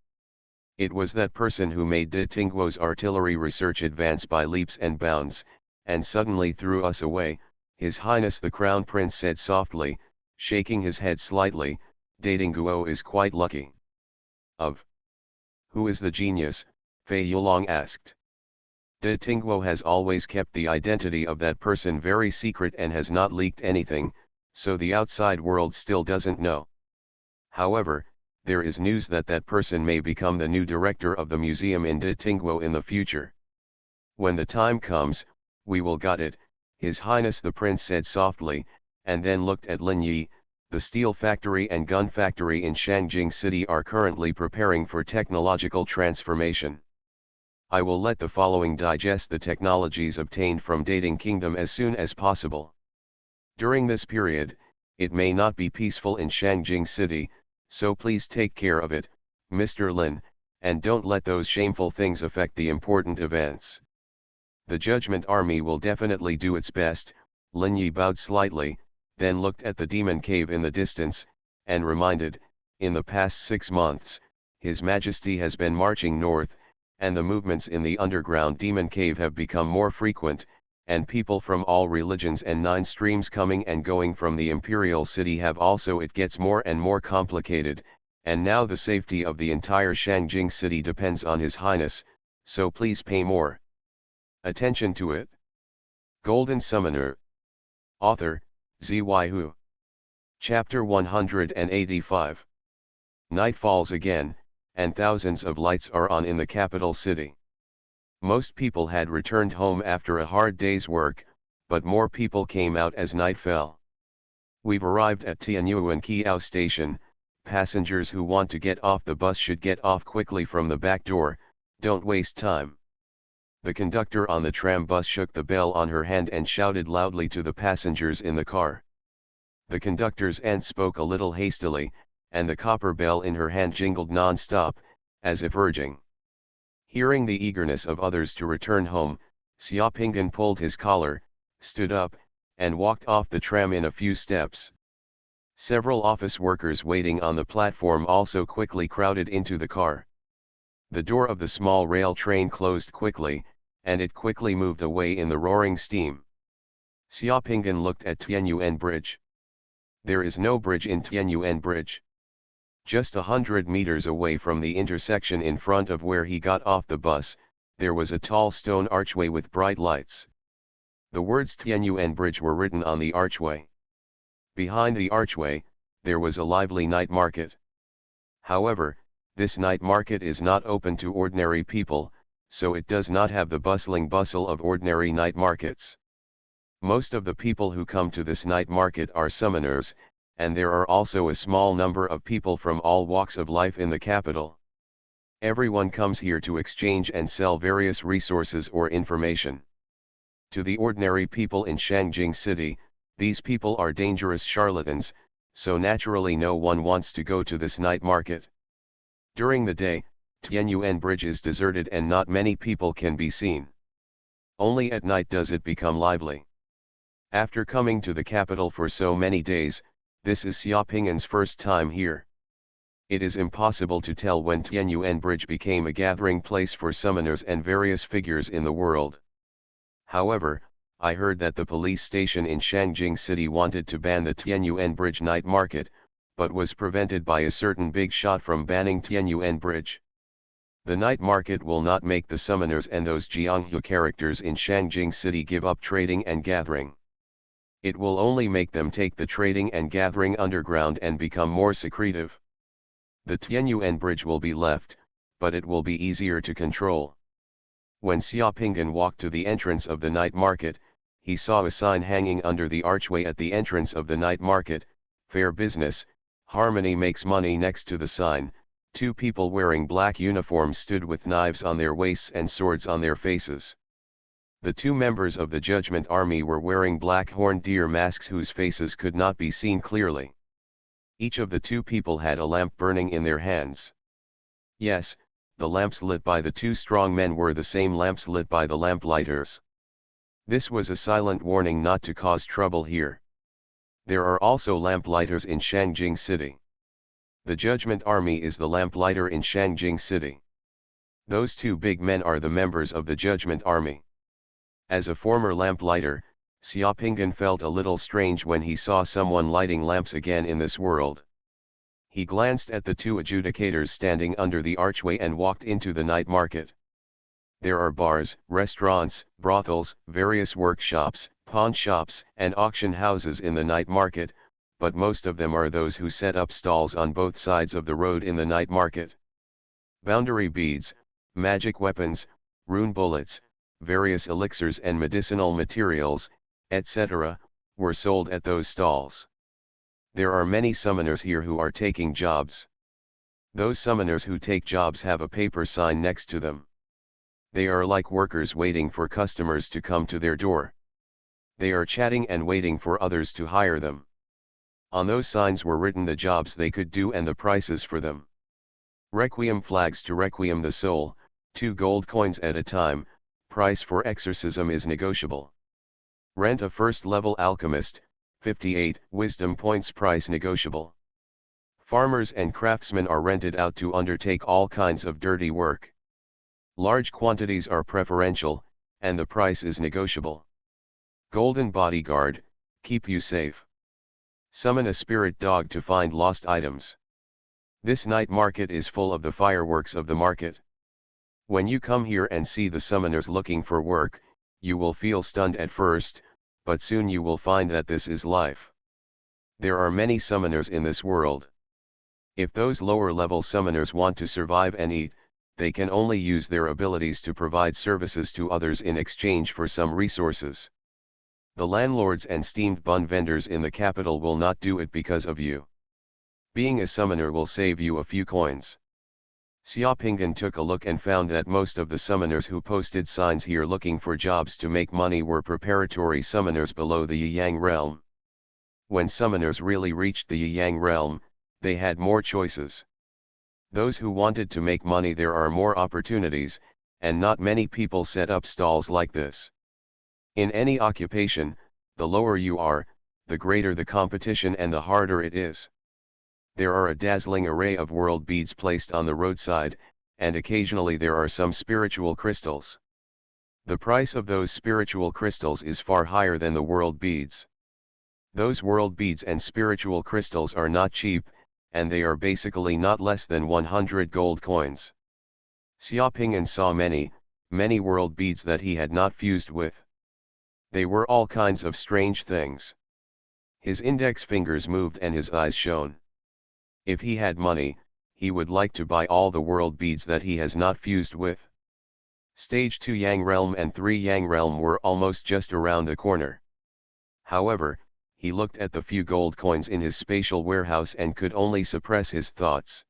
It was that person who made De Tingguo's artillery research advance by leaps and bounds, and suddenly threw us away. His Highness the Crown Prince said softly, shaking his head slightly. De Tingguo is quite lucky. Of who is the genius? Fei Yulong asked. De Tingguo has always kept the identity of that person very secret and has not leaked anything, so the outside world still doesn't know. However, there is news that that person may become the new director of the museum in De Tingguo in the future. When the time comes, we will got it, His Highness the Prince said softly, and then looked at Lin Yi. The steel factory and gun factory in Shangjing City are currently preparing for technological transformation. I will let the following digest the technologies obtained from Dating Kingdom as soon as possible. During this period, it may not be peaceful in Shangjing City, so please take care of it, Mr. Lin, and don't let those shameful things affect the important events. The Judgment Army will definitely do its best. Lin Yi bowed slightly, then looked at the demon cave in the distance, and reminded, in the past 6 months, His Majesty has been marching north, and the movements in the underground demon cave have become more frequent, and people from all religions and 9 streams coming and going from the imperial city have also. It gets more and more complicated, and now the safety of the entire Shangjing City depends on His Highness, so please pay more attention to it. Golden Summoner. Author, Xuanhuan. Chapter 185. Night falls again, and thousands of lights are on in the capital city. Most people had returned home after a hard day's work, but more people came out as night fell. We've arrived at Tianyuan Kiao Station. Passengers who want to get off the bus should get off quickly from the back door, don't waste time. The conductor on the tram bus shook the bell on her hand and shouted loudly to the passengers in the car. The conductor's aunt spoke a little hastily, and the copper bell in her hand jingled non-stop, as if urging. Hearing the eagerness of others to return home, Xiaopingan pulled his collar, stood up, and walked off the tram in a few steps. Several office workers waiting on the platform also quickly crowded into the car. The door of the small rail train closed quickly, and it quickly moved away in the roaring steam. Xiaopingan looked at Tianyuan Bridge. There is no bridge in Tianyuan Bridge. Just 100 meters away from the intersection in front of where he got off the bus, there was a tall stone archway with bright lights. The words Tianyuan Bridge were written on the archway. Behind the archway, there was a lively night market. However, this night market is not open to ordinary people, so it does not have the bustling bustle of ordinary night markets. Most of the people who come to this night market are summoners, and there are also a small number of people from all walks of life in the capital. Everyone comes here to exchange and sell various resources or information. To the ordinary people in Shangjing City, these people are dangerous charlatans, so naturally no one wants to go to this night market. During the day, Tianyuan Bridge is deserted and not many people can be seen. Only at night does it become lively. After coming to the capital for so many days, this is Xiaopingan's first time here. It is impossible to tell when Tianyuan Bridge became a gathering place for summoners and various figures in the world. However, I heard that the police station in Shangjing City wanted to ban the Tianyuan Bridge night market, but was prevented by a certain big shot from banning Tianyuan Bridge. The night market will not make the summoners and those Jianghu characters in Shangjing City give up trading and gathering. It will only make them take the trading and gathering underground and become more secretive. The Tianyuan Bridge will be left, but it will be easier to control. When Xiaopingan walked to the entrance of the night market, he saw a sign hanging under the archway at the entrance of the night market, "Fair Business, Harmony Makes Money." Next to the sign, two people wearing black uniforms stood with knives on their waists and swords on their faces. The two members of the Judgment Army were wearing black horned deer masks whose faces could not be seen clearly. Each of the two people had a lamp burning in their hands. Yes, the lamps lit by the two strong men were the same lamps lit by the lamplighters. This was a silent warning not to cause trouble here. There are also lamplighters in Shangjing City. The Judgment Army is the lamplighter in Shangjing City. Those two big men are the members of the Judgment Army. As a former lamplighter, Xiaopingan felt a little strange when he saw someone lighting lamps again in this world. He glanced at the two adjudicators standing under the archway and walked into the night market. There are bars, restaurants, brothels, various workshops, pawn shops, and auction houses in the night market, but most of them are those who set up stalls on both sides of the road in the night market. Boundary beads, magic weapons, rune bullets, various elixirs and medicinal materials, etc., were sold at those stalls. There are many summoners here who are taking jobs. Those summoners who take jobs have a paper sign next to them. They are like workers waiting for customers to come to their door. They are chatting and waiting for others to hire them. On those signs were written the jobs they could do and the prices for them. Requiem flags to requiem the soul, 2 gold coins at a time, price for exorcism is negotiable. Rent a first-level alchemist, 58 wisdom points, price negotiable. Farmers and craftsmen are rented out to undertake all kinds of dirty work. Large quantities are preferential, and the price is negotiable. Golden bodyguard, keep you safe. Summon a spirit dog to find lost items. This night market is full of the fireworks of the market. When you come here and see the summoners looking for work, you will feel stunned at first, but soon you will find that this is life. There are many summoners in this world. If those lower-level summoners want to survive and eat, they can only use their abilities to provide services to others in exchange for some resources. The landlords and steamed bun vendors in the capital will not do it because of you. Being a summoner will save you a few coins. Xiaopingan took a look and found that most of the summoners who posted signs here looking for jobs to make money were preparatory summoners below the Yiyang realm. When summoners really reached the Yiyang realm, they had more choices. Those who wanted to make money, there are more opportunities, and not many people set up stalls like this. In any occupation, the lower you are, the greater the competition and the harder it is. There are a dazzling array of world beads placed on the roadside, and occasionally there are some spiritual crystals. The price of those spiritual crystals is far higher than the world beads. Those world beads and spiritual crystals are not cheap, and they are basically not less than 100 gold coins. Xiaopingan saw many world beads that he had not fused with. They were all kinds of strange things. His index fingers moved and his eyes shone. If he had money, he would like to buy all the world beads that he has not fused with. Stage 2 Yang Realm and 3 Yang Realm were almost just around the corner. However, he looked at the few gold coins in his spatial warehouse and could only suppress his thoughts.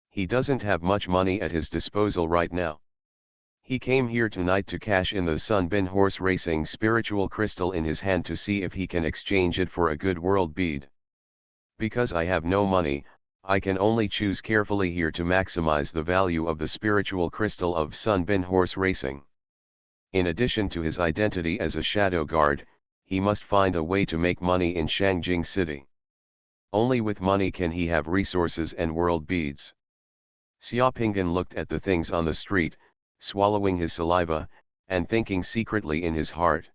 He doesn't have much money at his disposal right now. He came here tonight to cash in the Sunbin horse racing spiritual crystal in his hand to see if he can exchange it for a good world bead. Because I have no money, I can only choose carefully here to maximize the value of the spiritual crystal of Sunbin horse racing. In addition to his identity as a shadow guard, he must find a way to make money in Shangjing City. Only with money can he have resources and world beads. Xiaopingan looked at the things on the street, swallowing his saliva, and thinking secretly in his heart.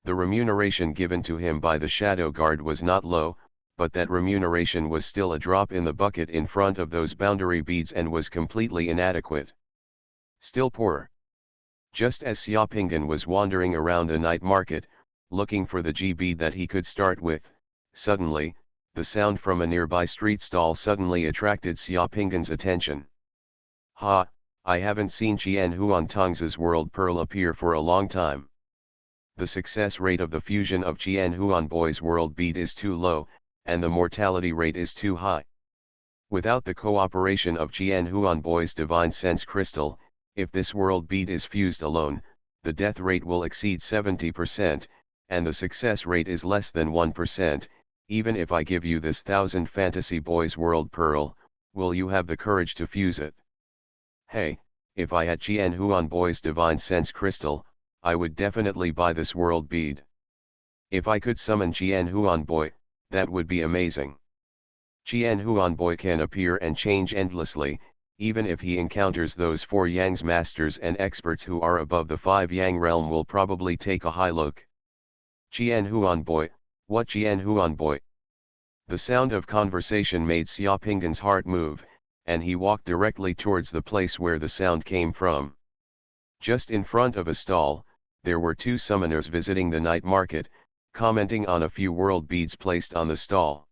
The remuneration given to him by the shadow guard was not low, but that remuneration was still a drop in the bucket in front of those boundary beads and was completely inadequate. Still poorer. Just as Xiaopingan was wandering around the night market, looking for the G bead that he could start with, suddenly, the sound from a nearby street stall suddenly attracted Xiaopingan's attention. Ha, I haven't seen Xuanhuan Tong's world pearl appear for a long time. The success rate of the fusion of Xuanhuan Boy's world bead is too low, and the mortality rate is too high. Without the cooperation of Xuanhuan Boy's divine sense crystal, if this world bead is fused alone, the death rate will exceed 70%, and the success rate is less than 1%. Even if I give you this 1000 Fantasy Boys World Pearl, will you have the courage to fuse it? Hey, if I had Xuanhuan Boy's divine sense crystal, I would definitely buy this world bead. If I could summon Xuanhuan Boy, that would be amazing. Xuanhuan Boy can appear and change endlessly, even if he encounters those 4 Yang's masters and experts who are above the 5 Yang realm will probably take a high look. Xuanhuan Boy, what Xuanhuan Boy? The sound of conversation made Xiaopingan's heart move, and he walked directly towards the place where the sound came from. Just in front of a stall, there were 2 summoners visiting the night market, commenting on a few world beads placed on the stall.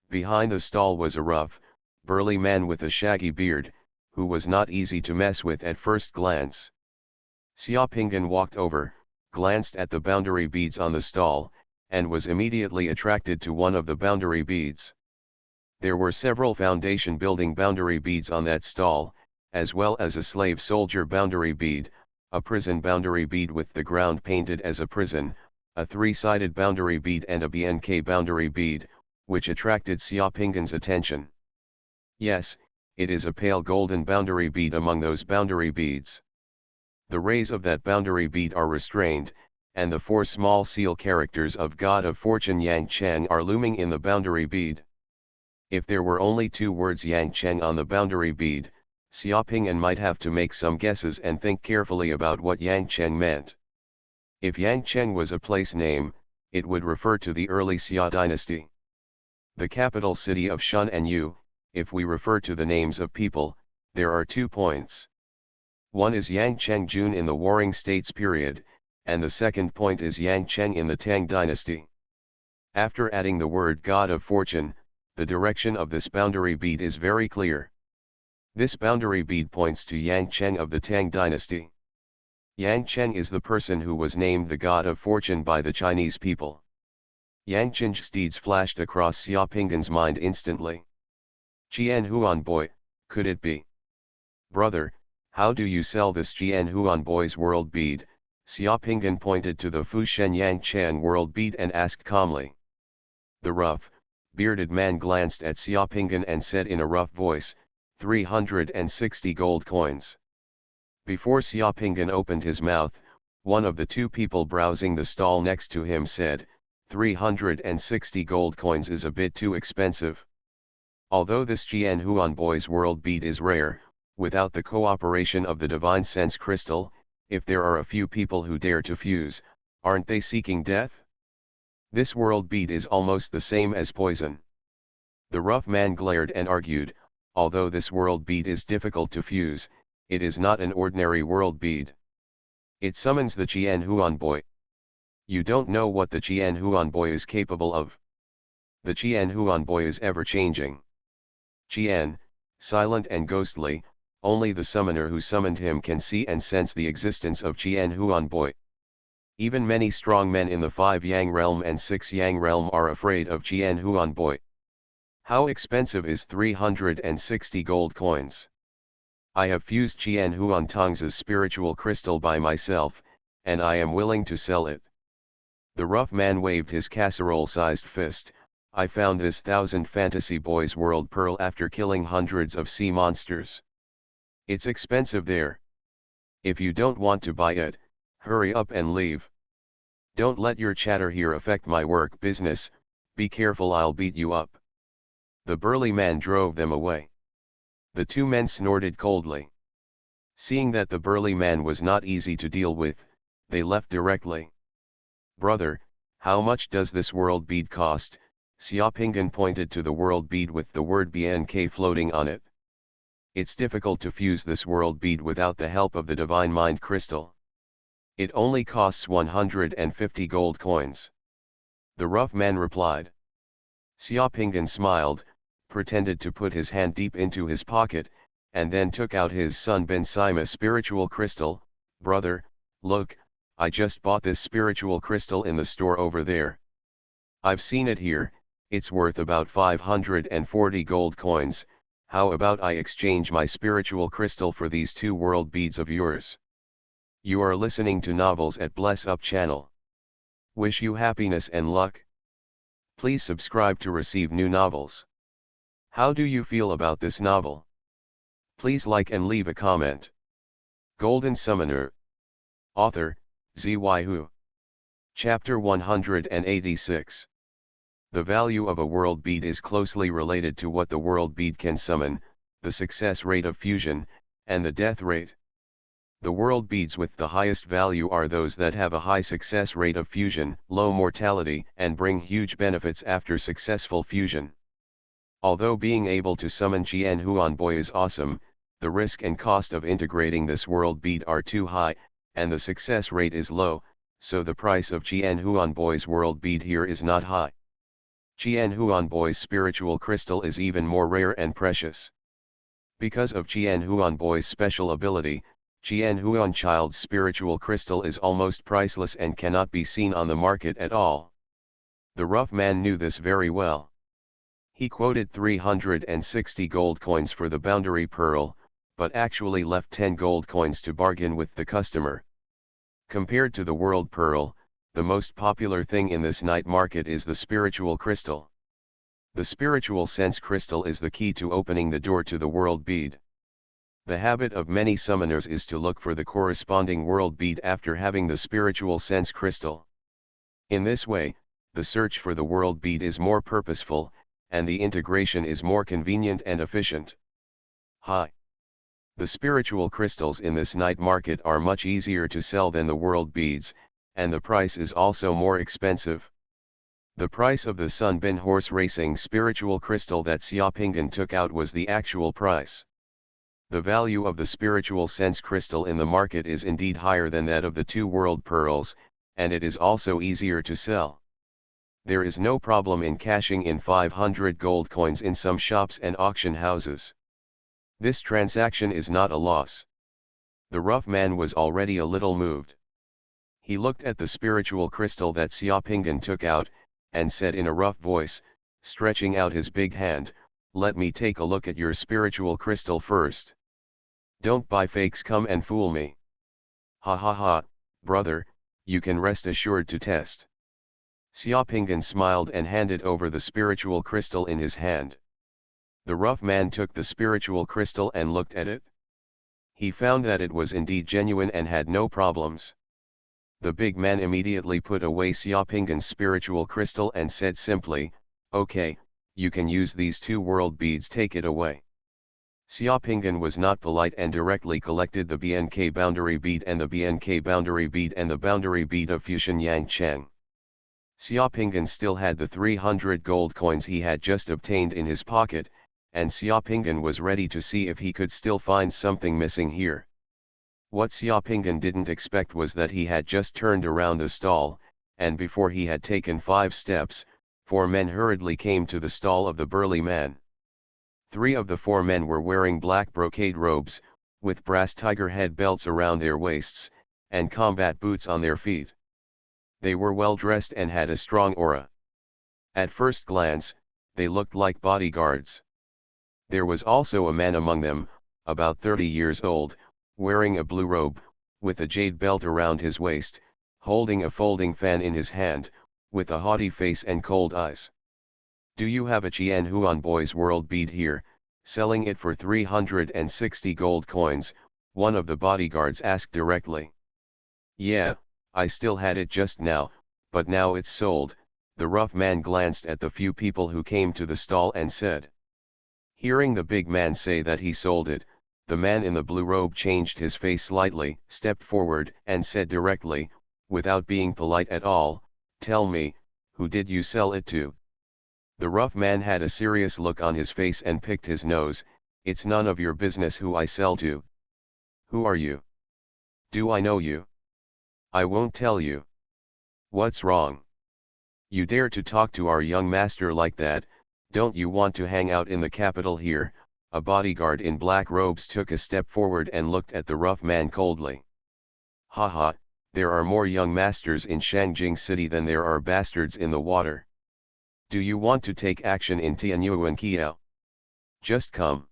Behind the stall was a rough, burly man with a shaggy beard, who was not easy to mess with at first glance. Xiaopingan walked over, glanced at the boundary beads on the stall, and was immediately attracted to one of the boundary beads. There were several foundation building boundary beads on that stall, as well as a slave soldier boundary bead, a prison boundary bead with the ground painted as a prison, a 3-sided boundary bead and a BNK boundary bead, which attracted Xiaopingan's attention. Yes, it is a pale golden boundary bead among those boundary beads. The rays of that boundary bead are restrained, and the 4 small seal characters of God of Fortune Yang Cheng are looming in the boundary bead. If there were only 2 words Yang Cheng on the boundary bead, Xiaopingan might have to make some guesses and think carefully about what Yang Cheng meant. If Yang Cheng was a place name, it would refer to the early Xia dynasty. The capital city of Shun and Yu, if we refer to the names of people, there are 2 points. One is Yang Cheng Jun in the Warring States period, and the second point is Yang Cheng in the Tang dynasty. After adding the word God of Fortune, the direction of this boundary bead is very clear. This boundary bead points to Yang Cheng of the Tang dynasty. Yang Cheng is the person who was named the God of Fortune by the Chinese people. Yang Cheng's deeds flashed across Xiaopingan's mind instantly. Xuanhuan Boy, could it be? Brother, how do you sell this Xuanhuan Boy's world bead? Xiaopingan pointed to the Fushen Yang Cheng world bead and asked calmly. The rough, bearded man glanced at Xiaopingan and said in a rough voice, 360 gold coins. Before Xiaopingan opened his mouth, one of the 2 people browsing the stall next to him said, 360 gold coins is a bit too expensive. Although this Xuanhuan Boy's world bead is rare, without the cooperation of the divine sense crystal, if there are a few people who dare to fuse, aren't they seeking death? This world bead is almost the same as poison. The rough man glared and argued, although this world bead is difficult to fuse, it is not an ordinary world bead. It summons the Xuanhuan Boy. You don't know what the Xuanhuan Boy is capable of. The Xuanhuan Boy is ever-changing. Qian, silent and ghostly, only the summoner who summoned him can see and sense the existence of Xuanhuan Boy. Even many strong men in the 5 Yang realm and 6 Yang realm are afraid of Xuanhuan Boy. How expensive is 360 gold coins? I have fused Xuanhuan Tong's spiritual crystal by myself, and I am willing to sell it. The rough man waved his casserole-sized fist. I found this 1000 Fantasy Boys World Pearl after killing hundreds of sea monsters. It's expensive there. If you don't want to buy it, hurry up and leave. Don't let your chatter here affect my work business, be careful, I'll beat you up. The burly man drove them away. The 2 men snorted coldly. Seeing that the burly man was not easy to deal with, they left directly. "Brother, how much does this world bead cost?" Xiaopingan pointed to the world bead with the word BNK floating on it. "It's difficult to fuse this world bead without the help of the divine mind crystal. It only costs 150 gold coins." The rough man replied. Xiaopingan smiled, pretended to put his hand deep into his pocket, and then took out his Sun Ben Sima spiritual crystal. "Brother, look, I just bought this spiritual crystal in the store over there. I've seen it here, it's worth about 540 gold coins, how about I exchange my spiritual crystal for these 2 world beads of yours?" You are listening to Novels at Bless Up channel. Wish you happiness and luck. Please subscribe to receive new novels. How do you feel about this novel? Please like and leave a comment. Golden Summoner. Author, Xuanhuan. Chapter 186. The value of a world bead is closely related to what the world bead can summon, the success rate of fusion, and the death rate. The world beads with the highest value are those that have a high success rate of fusion, low mortality, and bring huge benefits after successful fusion. Although being able to summon Xuanhuan Boy is awesome, the risk and cost of integrating this world bead are too high, and the success rate is low, so the price of Xuanhuan Boy's world bead here is not high. Xuanhuan Boy's spiritual crystal is even more rare and precious. Because of Xuanhuan Boy's special ability, Xuanhuan Child's spiritual crystal is almost priceless and cannot be seen on the market at all. The rough man knew this very well. He quoted 360 gold coins for the boundary pearl, but actually left 10 gold coins to bargain with the customer. Compared to the world pearl, the most popular thing in this night market is the spiritual crystal. The spiritual sense crystal is the key to opening the door to the world bead. The habit of many summoners is to look for the corresponding world bead after having the spiritual sense crystal. In this way, the search for the world bead is more purposeful, and the integration is more convenient and efficient. Hi. The spiritual crystals in this night market are much easier to sell than the world beads, and the price is also more expensive. The price of the Sun Ben Horse Racing spiritual crystal that Xiaopingan took out was the actual price. The value of the spiritual sense crystal in the market is indeed higher than that of the 2 world pearls, and it is also easier to sell. There is no problem in cashing in 500 gold coins in some shops and auction houses. This transaction is not a loss. The rough man was already a little moved. He looked at the spiritual crystal that Xiaopingan took out, and said in a rough voice, stretching out his big hand, "Let me take a look at your spiritual crystal first. Don't buy fakes, come and fool me. Ha ha ha, brother, you can rest assured to test." Xiaopingan smiled and handed over the spiritual crystal in his hand. The rough man took the spiritual crystal and looked at it. He found that it was indeed genuine and had no problems. The big man immediately put away Xiaopingan's spiritual crystal and said simply, "Okay, you can use these 2 world beads, take it away." Xiaopingan was not polite and directly collected the BNK boundary bead and the BNK boundary bead and the boundary bead of Fusion Yang Cheng. Xiaopingan still had the 300 gold coins he had just obtained in his pocket, and Xiaopingan was ready to see if he could still find something missing here. What Xiaopingan didn't expect was that he had just turned around the stall, and before he had taken 5 steps, 4 men hurriedly came to the stall of the burly man. 3 of the 4 men were wearing black brocade robes, with brass tiger head belts around their waists, and combat boots on their feet. They were well dressed and had a strong aura. At first glance, they looked like bodyguards. There was also a man among them, about 30 years old, wearing a blue robe, with a jade belt around his waist, holding a folding fan in his hand, with a haughty face and cold eyes. "Do you have a Xuanhuan Boy's world bead here, selling it for 360 gold coins?" one of the bodyguards asked directly. "Yeah, I still had it just now, but now it's sold," the rough man glanced at the few people who came to the stall and said. Hearing the big man say that he sold it, The man in the blue robe changed his face slightly, stepped forward, and said directly, without being polite at all, "Tell me, who did you sell it to?" The rough man had a serious look on his face and picked his nose. "It's none of your business who I sell to." "Who are you? Do I know you?" "I won't tell you." "What's wrong? You dare to talk to our young master like that? Don't you want to hang out in the capital here?" A bodyguard in black robes took a step forward and looked at the rough man coldly. "Haha, there are more young masters in Shangjing City than there are bastards in the water. Do you want to take action in Tianyuan Kiao? Just come.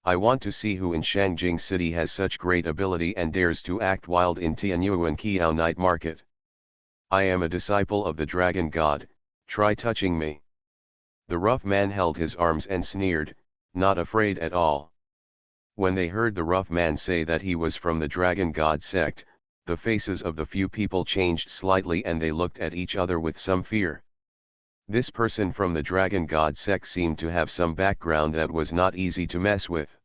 I want to see who in Shangjing City has such great ability and dares to act wild in Tianyuan Kiao night market. I am a disciple of the dragon god, try touching me." The rough man held his arms and sneered, not afraid at all. When they heard the rough man say that he was from the dragon god sect, the faces of the few people changed slightly and they looked at each other with some fear. This person from the dragon god sect seemed to have some background that was not easy to mess with.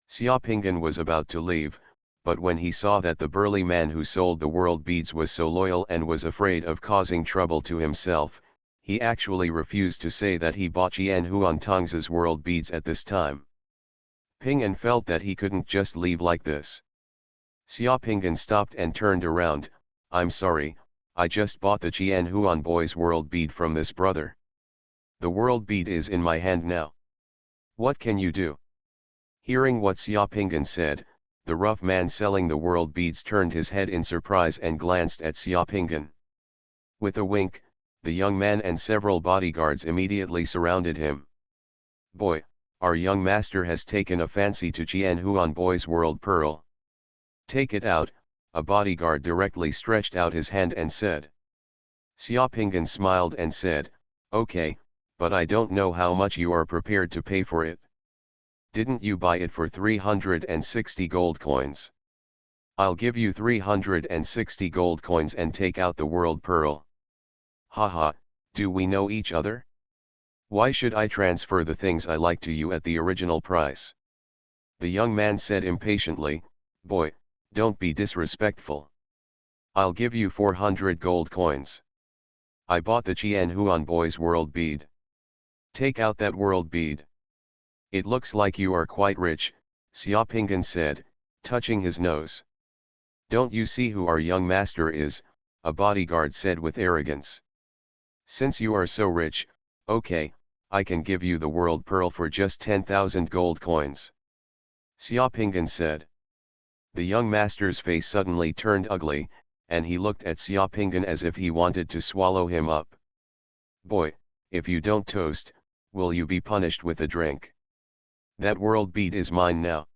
Xiaopingan was about to leave, but when he saw that the burly man who sold the world beads was so loyal and was afraid of causing trouble to himself, he actually refused to say that he bought Xuanhuan Tong's world beads at this time. Ping felt that he couldn't just leave like this. Xiaopingan stopped and turned around. "I'm sorry, I just bought the Xuanhuan boy's world bead from this brother. The world bead is in my hand now. What can you do?" Hearing what Xiaopingan said, the rough man selling the world beads turned his head in surprise and glanced at Xiaopingan. With a wink, the young man and several bodyguards immediately surrounded him. "Boy, our young master has taken a fancy to Xuanhuan boy's world pearl. Take it out." A bodyguard directly stretched out his hand and said. Xiaopingan smiled and said, "Okay, but I don't know how much you are prepared to pay for it. Didn't you buy it for 360 gold coins? I'll give you 360 gold coins and take out the world pearl." "Haha, do we know each other? Why should I transfer the things I like to you at the original price?" The young man said impatiently, "Boy, don't be disrespectful. I'll give you 400 gold coins. I bought the Xuanhuan boy's world bead. Take out that world bead." "It looks like you are quite rich," Xiaopingan said, touching his nose. "Don't you see who our young master is?" a bodyguard said with arrogance. "Since you are so rich, okay, I can give you the world pearl for just 10,000 gold coins," Xiaopingan said. The young master's face suddenly turned ugly, and he looked at Xiaopingan as if he wanted to swallow him up. "Boy, if you don't toast, will you be punished with a drink? That world bead is mine now.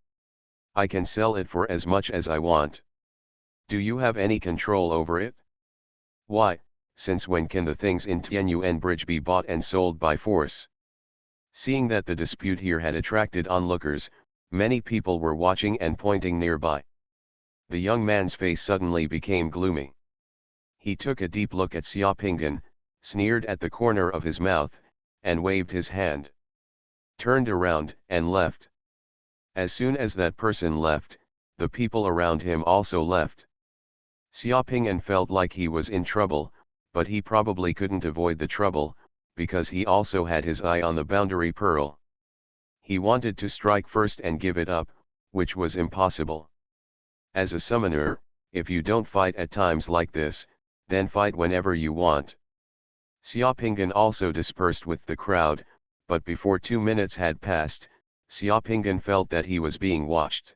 I can sell it for as much as I want. Do you have any control over it? Why, since when can the things in Tianyuan Bridge be bought and sold by force?" Seeing that the dispute here had attracted onlookers, many people were watching and pointing nearby. The young man's face suddenly became gloomy. He took a deep look at Xiaopingan, sneered at the corner of his mouth, and waved his hand. Turned around and left. As soon as that person left, the people around him also left. Xiaopingan felt like he was in trouble, but he probably couldn't avoid the trouble, because he also had his eye on the boundary pearl. He wanted to strike first and give it up, which was impossible. As a summoner, if you don't fight at times like this, then fight whenever you want. Xiaopingan also dispersed with the crowd, but before 2 minutes had passed, Xiaopingan felt that he was being watched.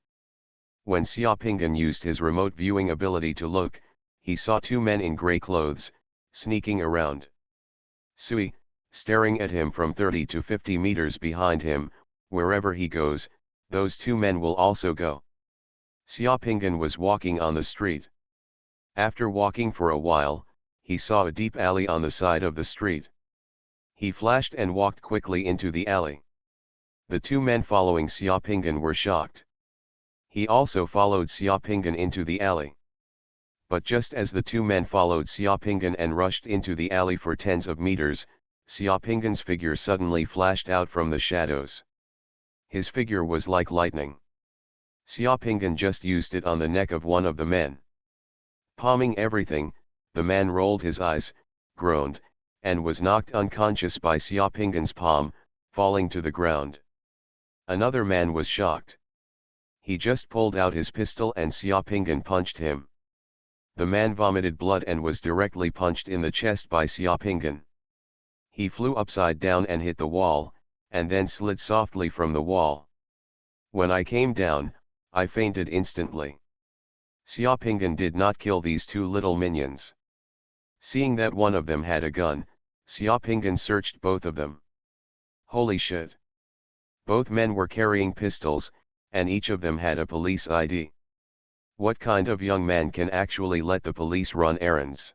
When Xiaopingan used his remote viewing ability to look, he saw 2 men in grey clothes, sneaking around. Sui, staring at him from 30 to 50 meters behind him. Wherever he goes, those 2 men will also go. Xiaopingan was walking on the street. After walking for a while, he saw a deep alley on the side of the street. He flashed and walked quickly into the alley. The 2 men following Xiaopingan were shocked. He also followed Xiaopingan into the alley. But just as the 2 men followed Xiaopingan and rushed into the alley for tens of meters, Xiaopingan's figure suddenly flashed out from the shadows. His figure was like lightning. Xiaopingan just used it on the neck of one of the men. Palming everything, the man rolled his eyes, groaned, and was knocked unconscious by Xiaopingan's palm, falling to the ground. Another man was shocked. He just pulled out his pistol and Xiaopingan punched him. The man vomited blood and was directly punched in the chest by Xiaopingan. He flew upside down and hit the wall, and then slid softly from the wall. When I came down, I fainted instantly. Xiaopingan did not kill these two little minions. Seeing that one of them had a gun, Xiaopingan searched both of them. Holy shit! Both men were carrying pistols, and each of them had a police ID. What kind of young man can actually let the police run errands?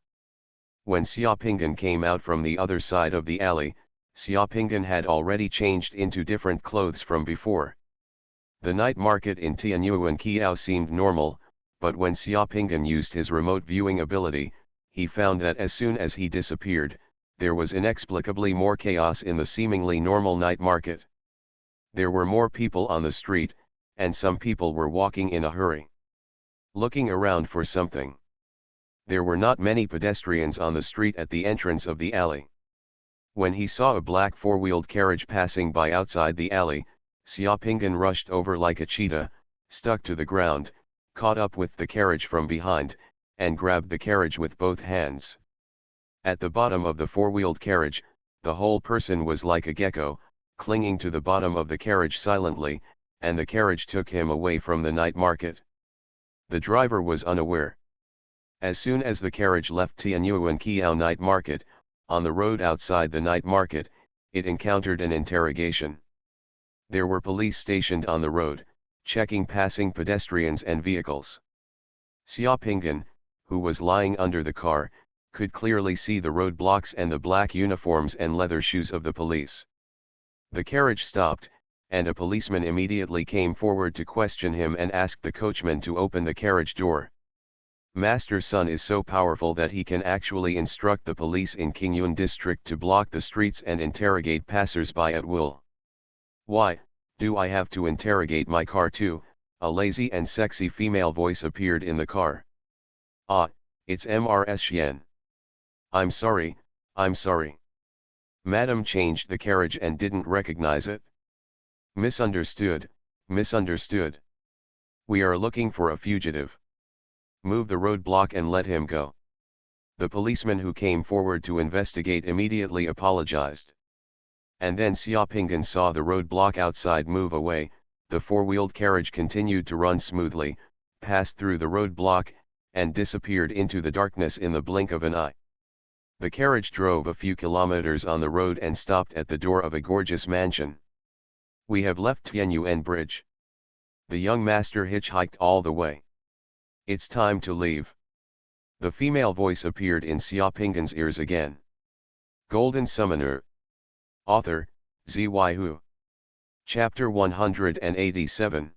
When Xiaopingan came out from the other side of the alley, Xiaopingan had already changed into different clothes from before. The night market in Tianyuan Kiao seemed normal, but when Xiaopingan used his remote viewing ability, he found that as soon as he disappeared, there was inexplicably more chaos in the seemingly normal night market. There were more people on the street, and some people were walking in a hurry, looking around for something. There were not many pedestrians on the street at the entrance of the alley. When he saw a black four-wheeled carriage passing by outside the alley, Xiaopingan rushed over like a cheetah, stuck to the ground, caught up with the carriage from behind, and grabbed the carriage with both hands. At the bottom of the four-wheeled carriage, the whole person was like a gecko, clinging to the bottom of the carriage silently, and the carriage took him away from the night market. The driver was unaware. As soon as the carriage left Tianyuan Kiao night market, on the road outside the night market, it encountered an interrogation. There were police stationed on the road, checking passing pedestrians and vehicles. Xiaopingan, who was lying under the car, could clearly see the roadblocks and the black uniforms and leather shoes of the police. The carriage stopped, and a policeman immediately came forward to question him and asked the coachman to open the carriage door. Master Sun is so powerful that he can actually instruct the police in Qingyun district to block the streets and interrogate passers-by at will. Why, do I have to interrogate my car too? A lazy and sexy female voice appeared in the car. Ah, it's Mrs. Xian. I'm sorry. Madam changed the carriage and didn't recognize it. Misunderstood. We are looking for a fugitive. Move the roadblock and let him go. The policeman who came forward to investigate immediately apologized. And then Xiaopingan saw the roadblock outside move away, the four-wheeled carriage continued to run smoothly, passed through the roadblock, and disappeared into the darkness in the blink of an eye. The carriage drove a few kilometers on the road and stopped at the door of a gorgeous mansion. We have left Tianyuan Bridge. The young master hitchhiked all the way. It's time to leave. The female voice appeared in Xiaopingan's ears again. Golden Summoner. Author, Xuanhuan. Chapter 187.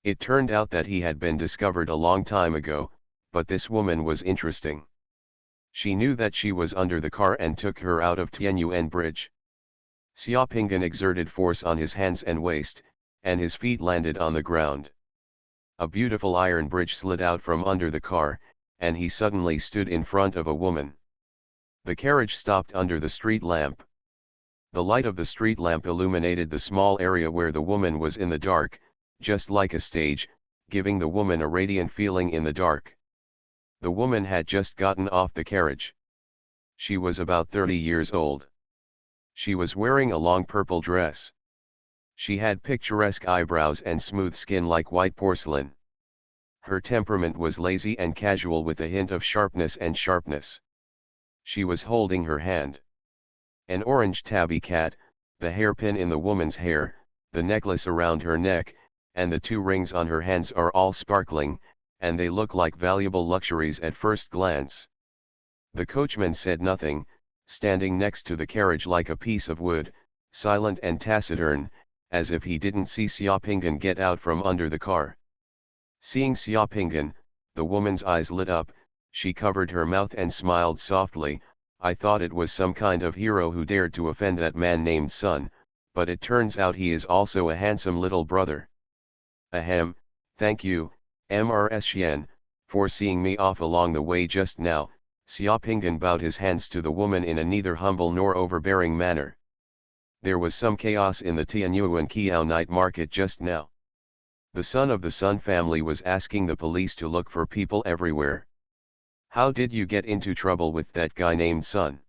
It turned out that he had been discovered a long time ago, but this woman was interesting. She knew that she was under the car and took her out of Tianyuan Bridge. Xiaopingan exerted force on his hands and waist, and his feet landed on the ground. A beautiful iron bridge slid out from under the car, and he suddenly stood in front of a woman. The carriage stopped under the street lamp. The light of the street lamp illuminated the small area where the woman was in the dark, just like a stage, giving the woman a radiant feeling in the dark. The woman had just gotten off the carriage. She was about 30 years old. She was wearing a long purple dress. She had picturesque eyebrows and smooth skin like white porcelain. Her temperament was lazy and casual with a hint of sharpness. She was holding her hand. An orange tabby cat, the hairpin in the woman's hair, the necklace around her neck, and the 2 rings on her hands are all sparkling, and they look like valuable luxuries at first glance. The coachman said nothing, standing next to the carriage like a piece of wood, silent and taciturn, as if he didn't see Xiaopingan get out from under the car. Seeing Xiaopingan, the woman's eyes lit up, she covered her mouth and smiled softly. I thought it was some kind of hero who dared to offend that man named Sun, but it turns out he is also a handsome little brother. Ahem, Thank you, Mrs. Xian, for seeing me off along the way just now. Xiaopingan bowed his hands to the woman in a neither humble nor overbearing manner. There was some chaos in the Tianyuan Qiao night market just now. The son of the Sun family was asking the police to look for people everywhere. How did you get into trouble with that guy named Sun?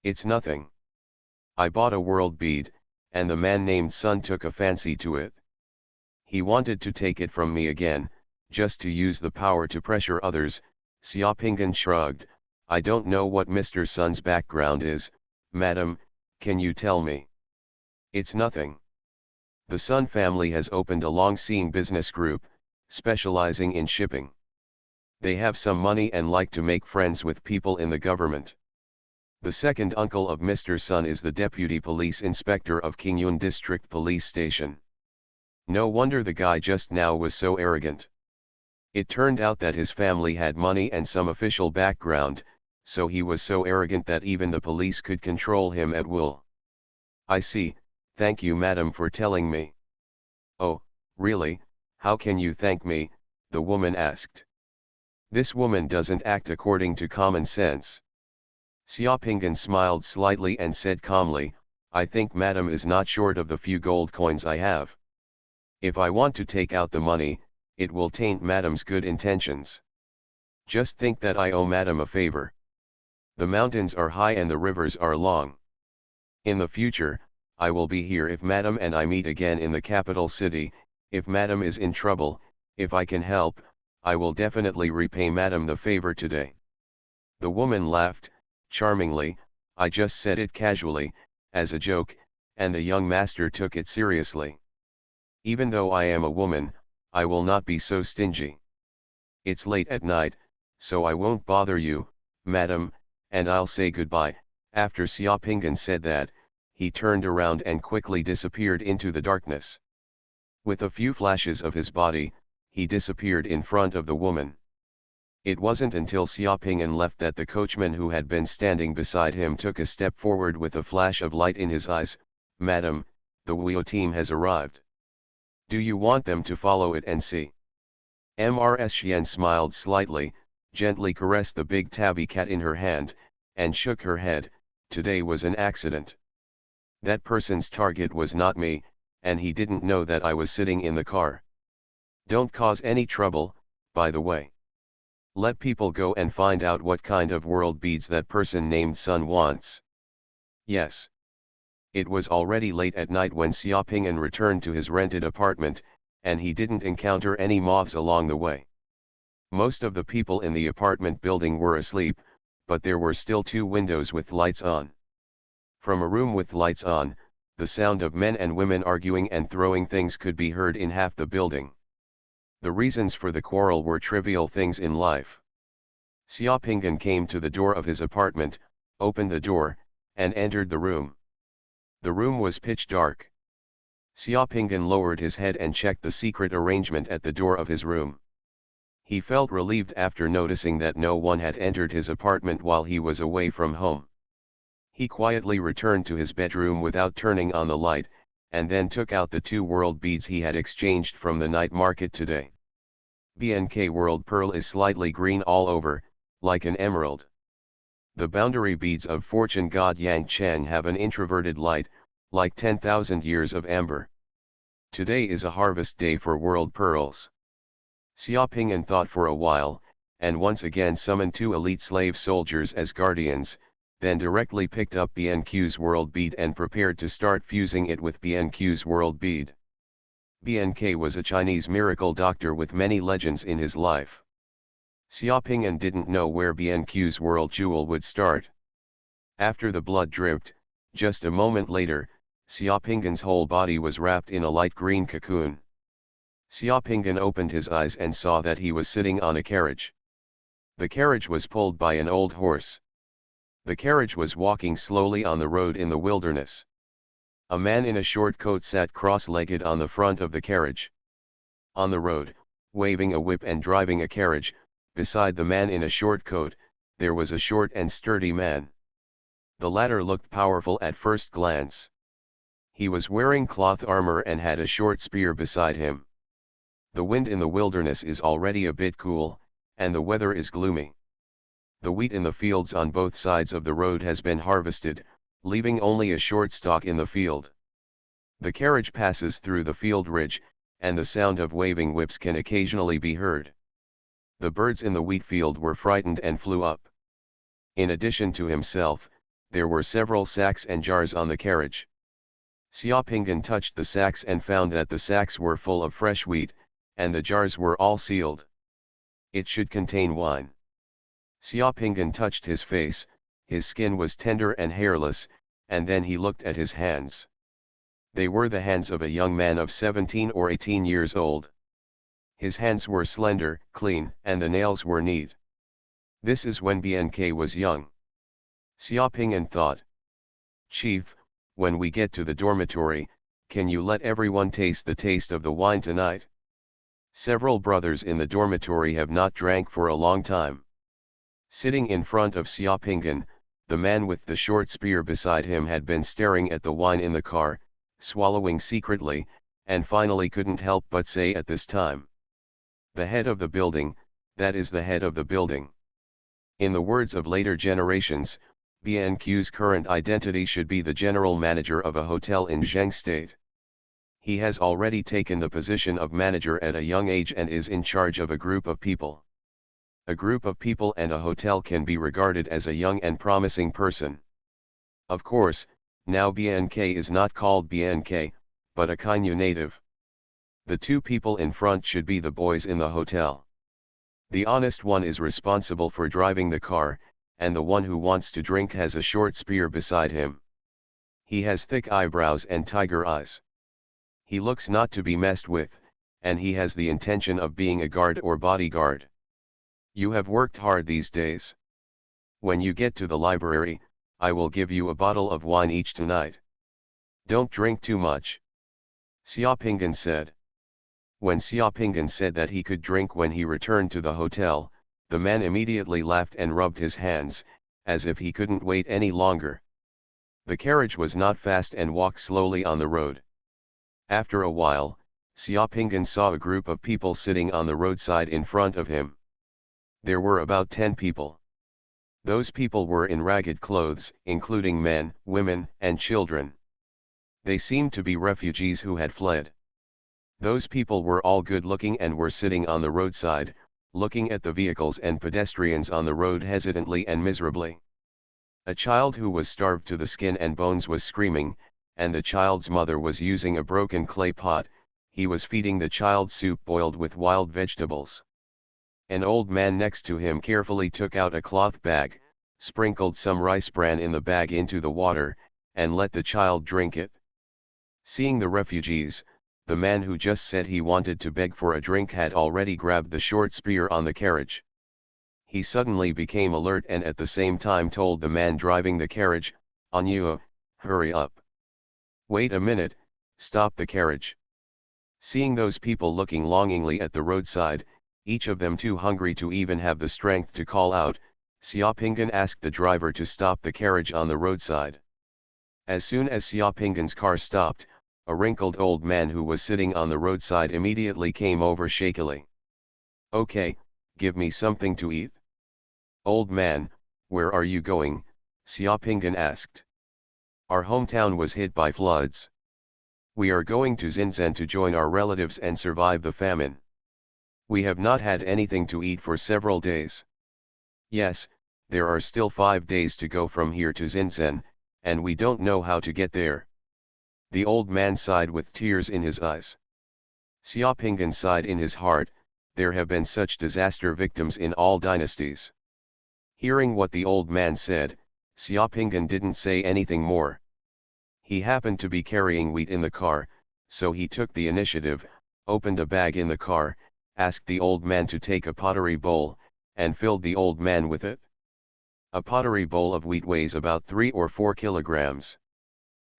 It's nothing. I bought a world bead, and the man named Sun took a fancy to it. He wanted to take it from me again, just to use the power to pressure others. Xiaopingan shrugged. I don't know what Mr. Sun's background is, madam, can you tell me? It's nothing. The Sun family has opened a long-seeing business group, specializing in shipping. They have some money and like to make friends with people in the government. The second uncle of Mr. Sun is the deputy police inspector of Qingyun District Police Station. No wonder the guy just now was so arrogant. It turned out that his family had money and some official background, so he was so arrogant that even the police could control him at will. I see, thank you madam for telling me. Oh, really, how can you thank me? The woman asked. This woman doesn't act according to common sense. Xiaopingan smiled slightly and said calmly, I think madam is not short of the few gold coins I have. If I want to take out the money, it will taint madam's good intentions. Just think that I owe madam a favor. The mountains are high and the rivers are long. In the future, I will be here if madam and I meet again in the capital city. If madam is in trouble, if I can help, I will definitely repay madam the favor today. The woman laughed, charmingly. I just said it casually, as a joke, and the young master took it seriously. Even though I am a woman, I will not be so stingy. It's late at night, so I won't bother you, madam, and I'll say goodbye. After Xiaopingan said that, he turned around and quickly disappeared into the darkness. With a few flashes of his body, he disappeared in front of the woman. It wasn't until Xiaopingan left that the coachman who had been standing beside him took a step forward with a flash of light in his eyes. Madam, the Wuyo team has arrived. Do you want them to follow it and see? Mrs. Xian smiled slightly, gently caressed the big tabby cat in her hand, and shook her head. Today was an accident. That person's target was not me, and he didn't know that I was sitting in the car. Don't cause any trouble, by the way. Let people go and find out what kind of world beads that person named Sun wants. Yes. It was already late at night when Xiaopingan returned to his rented apartment, and he didn't encounter any moths along the way. Most of the people in the apartment building were asleep, but there were still 2 windows with lights on. From a room with lights on, the sound of men and women arguing and throwing things could be heard in half the building. The reasons for the quarrel were trivial things in life. Xiaopingan came to the door of his apartment, opened the door, and entered the room. The room was pitch dark. Xiaopingan lowered his head and checked the secret arrangement at the door of his room. He felt relieved after noticing that no one had entered his apartment while he was away from home. He quietly returned to his bedroom without turning on the light, and then took out the 2 world beads he had exchanged from the night market today. BNK world pearl is slightly green all over, like an emerald. The boundary beads of fortune god Yang Chang have an introverted light, like 10,000 years of amber. Today is a harvest day for world pearls. Xiaopingan thought for a while, and once again summoned 2 elite slave soldiers as guardians, then directly picked up BNQ's world bead and prepared to start fusing it with BNQ's world bead. BNK was a Chinese miracle doctor with many legends in his life. Xiaopingan didn't know where BNQ's world jewel would start. After the blood dripped, just a moment later, Xiaopingan's whole body was wrapped in a light green cocoon. Xiaopingan opened his eyes and saw that he was sitting on a carriage. The carriage was pulled by an old horse. The carriage was walking slowly on the road in the wilderness. A man in a short coat sat cross-legged on the front of the carriage. On the road, waving a whip and driving a carriage, beside the man in a short coat, there was a short and sturdy man. The latter looked powerful at first glance. He was wearing cloth armor and had a short spear beside him. The wind in the wilderness is already a bit cool, and the weather is gloomy. The wheat in the fields on both sides of the road has been harvested, leaving only a short stalk in the field. The carriage passes through the field ridge, and the sound of waving whips can occasionally be heard. The birds in the wheat field were frightened and flew up. In addition to himself, there were several sacks and jars on the carriage. Xiaopingan touched the sacks and found that the sacks were full of fresh wheat, and the jars were all sealed. It should contain wine. Xiaopingan touched his face, his skin was tender and hairless, and then he looked at his hands. They were the hands of a young man of 17 or 18 years old. His hands were slender, clean, and the nails were neat. This is when BNK was young. Xiaopingan thought. Chief, when we get to the dormitory, can you let everyone taste the taste of the wine tonight? Several brothers in the dormitory have not drank for a long time. Sitting in front of Xiaopingan, the man with the short spear beside him had been staring at the wine in the car, swallowing secretly, and finally couldn't help but say at this time. The head of the building, that is the head of the building. In the words of later generations, BNQ's current identity should be the general manager of a hotel in Zheng State. He has already taken the position of manager at a young age and is in charge of a group of people. A group of people and a hotel can be regarded as a young and promising person. Of course, now BNK is not called BNK, but a Kainyu native. The two people in front should be the boys in the hotel. The honest one is responsible for driving the car, and the one who wants to drink has a short spear beside him. He has thick eyebrows and tiger eyes. He looks not to be messed with, and he has the intention of being a guard or bodyguard. You have worked hard these days. When you get to the library, I will give you a bottle of wine each tonight. Don't drink too much. Xiaopingan said. When Xiaopingan said that he could drink when he returned to the hotel, the man immediately laughed and rubbed his hands, as if he couldn't wait any longer. The carriage was not fast and walked slowly on the road. After a while, Xiaopingan saw a group of people sitting on the roadside in front of him. There were about 10 people. Those people were in ragged clothes, including men, women, and children. They seemed to be refugees who had fled. Those people were all good-looking and were sitting on the roadside, looking at the vehicles and pedestrians on the road hesitantly and miserably. A child who was starved to the skin and bones was screaming, and the child's mother was using a broken clay pot. He was feeding the child soup boiled with wild vegetables. An old man next to him carefully took out a cloth bag, sprinkled some rice bran in the bag into the water, and let the child drink it. Seeing the refugees, the man who just said he wanted to beg for a drink had already grabbed the short spear on the carriage. He suddenly became alert and at the same time told the man driving the carriage, "Anyuo, hurry up. Wait a minute, stop the carriage." Seeing those people looking longingly at the roadside, each of them too hungry to even have the strength to call out, Xiaopingan asked the driver to stop the carriage on the roadside. As soon as Xiaopingan's car stopped, a wrinkled old man who was sitting on the roadside immediately came over shakily. "Okay, give me something to eat." "Old man, where are you going?" Xiaopingan asked. "Our hometown was hit by floods. We are going to Xinzhen to join our relatives and survive the famine. We have not had anything to eat for several days." "Yes, there are still 5 days to go from here to Xinzhen, and we don't know how to get there." The old man sighed with tears in his eyes. Xiaopingan sighed in his heart, there have been such disaster victims in all dynasties. Hearing what the old man said, Xiaopingan didn't say anything more. He happened to be carrying wheat in the car, so he took the initiative, opened a bag in the car, asked the old man to take a pottery bowl, and filled the old man with it. A pottery bowl of wheat weighs about 3 or 4 kilograms.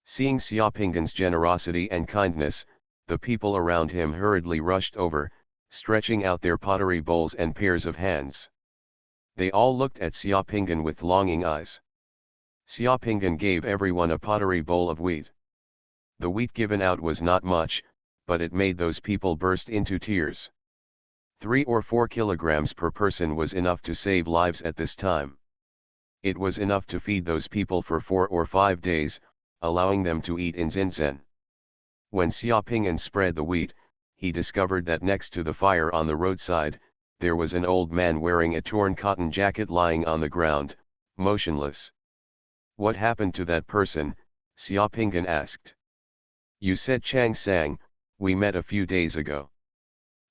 Seeing Xiaopingan's generosity and kindness, the people around him hurriedly rushed over, stretching out their pottery bowls and pairs of hands. They all looked at Xiaopingan with longing eyes. Xiaopingan gave everyone a pottery bowl of wheat. The wheat given out was not much, but it made those people burst into tears. 3 or 4 kilograms per person was enough to save lives at this time. It was enough to feed those people for 4 or 5 days, allowing them to eat in Xinzhen. When Xiaoping'an spread the wheat, he discovered that next to the fire on the roadside, there was an old man wearing a torn cotton jacket lying on the ground, motionless. "What happened to that person?" Xiaoping'an asked. "You said Chang Sang, we met a few days ago.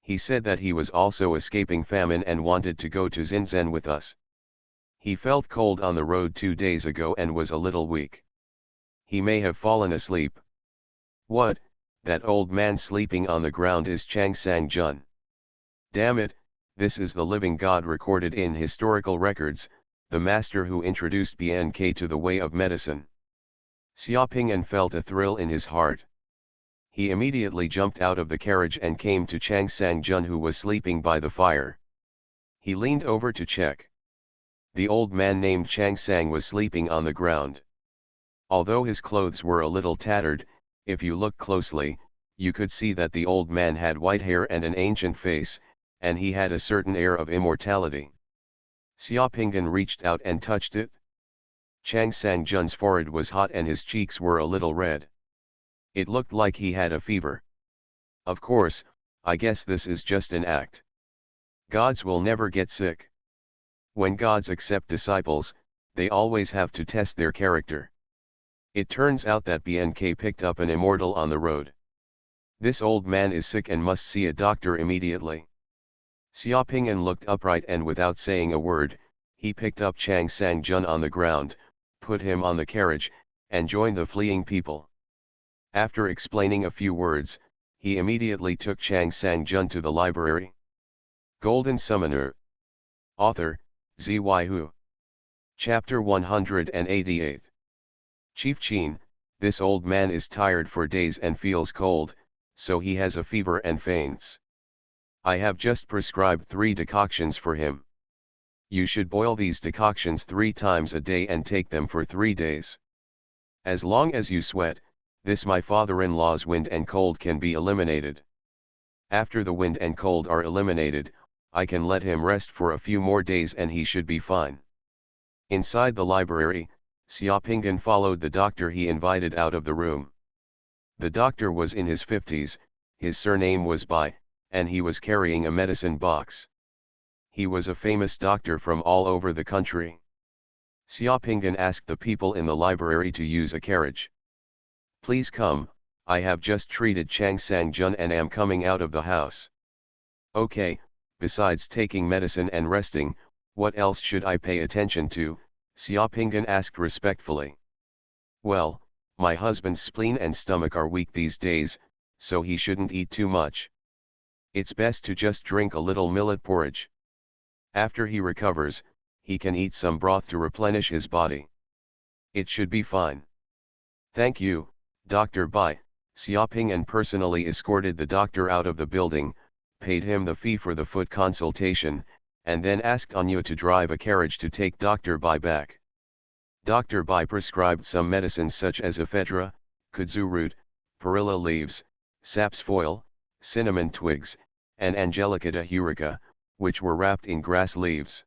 He said that he was also escaping famine and wanted to go to Xinzhen with us. He felt cold on the road 2 days ago and was a little weak. He may have fallen asleep." "What, that old man sleeping on the ground is Chang Sang Jun? Damn it, this is the living god recorded in historical records, the master who introduced BNK to the way of medicine." Xiaoping'an felt a thrill in his heart. He immediately jumped out of the carriage and came to Chang Sang Jun, who was sleeping by the fire. He leaned over to check. The old man named Chang Sang was sleeping on the ground. Although his clothes were a little tattered, if you looked closely, you could see that the old man had white hair and an ancient face, and he had a certain air of immortality. Xiaoping'an reached out and touched it. Chang Sang Jun's forehead was hot and his cheeks were a little red. It looked like he had a fever. Of course, I guess this is just an act. Gods will never get sick. When gods accept disciples, they always have to test their character. It turns out that BNK picked up an immortal on the road. This old man is sick and must see a doctor immediately. Xiaoping'an looked upright and without saying a word, he picked up Chang Sang Jun on the ground, put him on the carriage, and joined the fleeing people. After explaining a few words, he immediately took Chang Sang Jun to the library. Golden Summoner. Author, Xuanhuan. Chapter 188. Chief Qin, this old man is tired for days and feels cold, so he has a fever and faints. I have just prescribed 3 decoctions for him. You should boil these decoctions 3 times a day and take them for 3 days. As long as you sweat, this my father-in-law's wind and cold can be eliminated. After the wind and cold are eliminated, I can let him rest for a few more days and he should be fine. Inside the library, Xiaoping'an followed the doctor he invited out of the room. The doctor was in his 50s, his surname was Bai, and he was carrying a medicine box. He was a famous doctor from all over the country. Xiaoping'an asked the people in the library to use a carriage. "Please come, I have just treated Chang Sang Jun and am coming out of the house." "Okay, besides taking medicine and resting, what else should I pay attention to?" Xiaoping'an asked respectfully. "Well, my husband's spleen and stomach are weak these days, so he shouldn't eat too much. It's best to just drink a little millet porridge. After he recovers, he can eat some broth to replenish his body. It should be fine." "Thank you, Dr. Bai." Xiaoping'an personally escorted the doctor out of the building, paid him the fee for the foot consultation, and then asked Anya to drive a carriage to take Dr. Bai back. Dr. Bai prescribed some medicines such as ephedra, kudzu root, perilla leaves, sapsfoil, cinnamon twigs, and Angelica hierica, which were wrapped in grass leaves.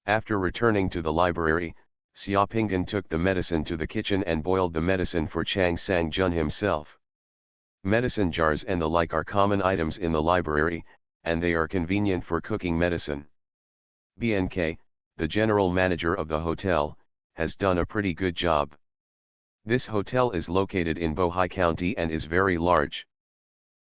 After returning to the library, Xiaoping'an took the medicine to the kitchen and boiled the medicine for Chang Sang Jun himself. Medicine jars and the like are common items in the library, and they are convenient for cooking medicine. BNK, the general manager of the hotel, has done a pretty good job. This hotel is located in Bohai County and is very large.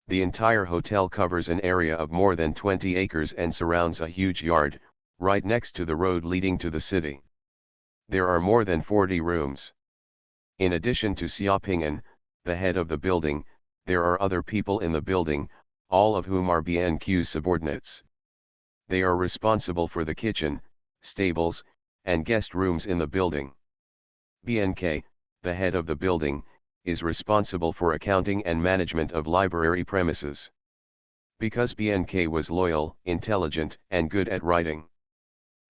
The entire hotel covers an area of more than 20 acres and surrounds a huge yard, right next to the road leading to the city. There are more than 40 rooms. In addition to Xiaoping'an, the head of the building, there are other people in the building, all of whom are BNQ's subordinates. They are responsible for the kitchen, stables, and guest rooms in the building. BNK, the head of the building, is responsible for accounting and management of library premises. Because BNK was loyal, intelligent, and good at writing.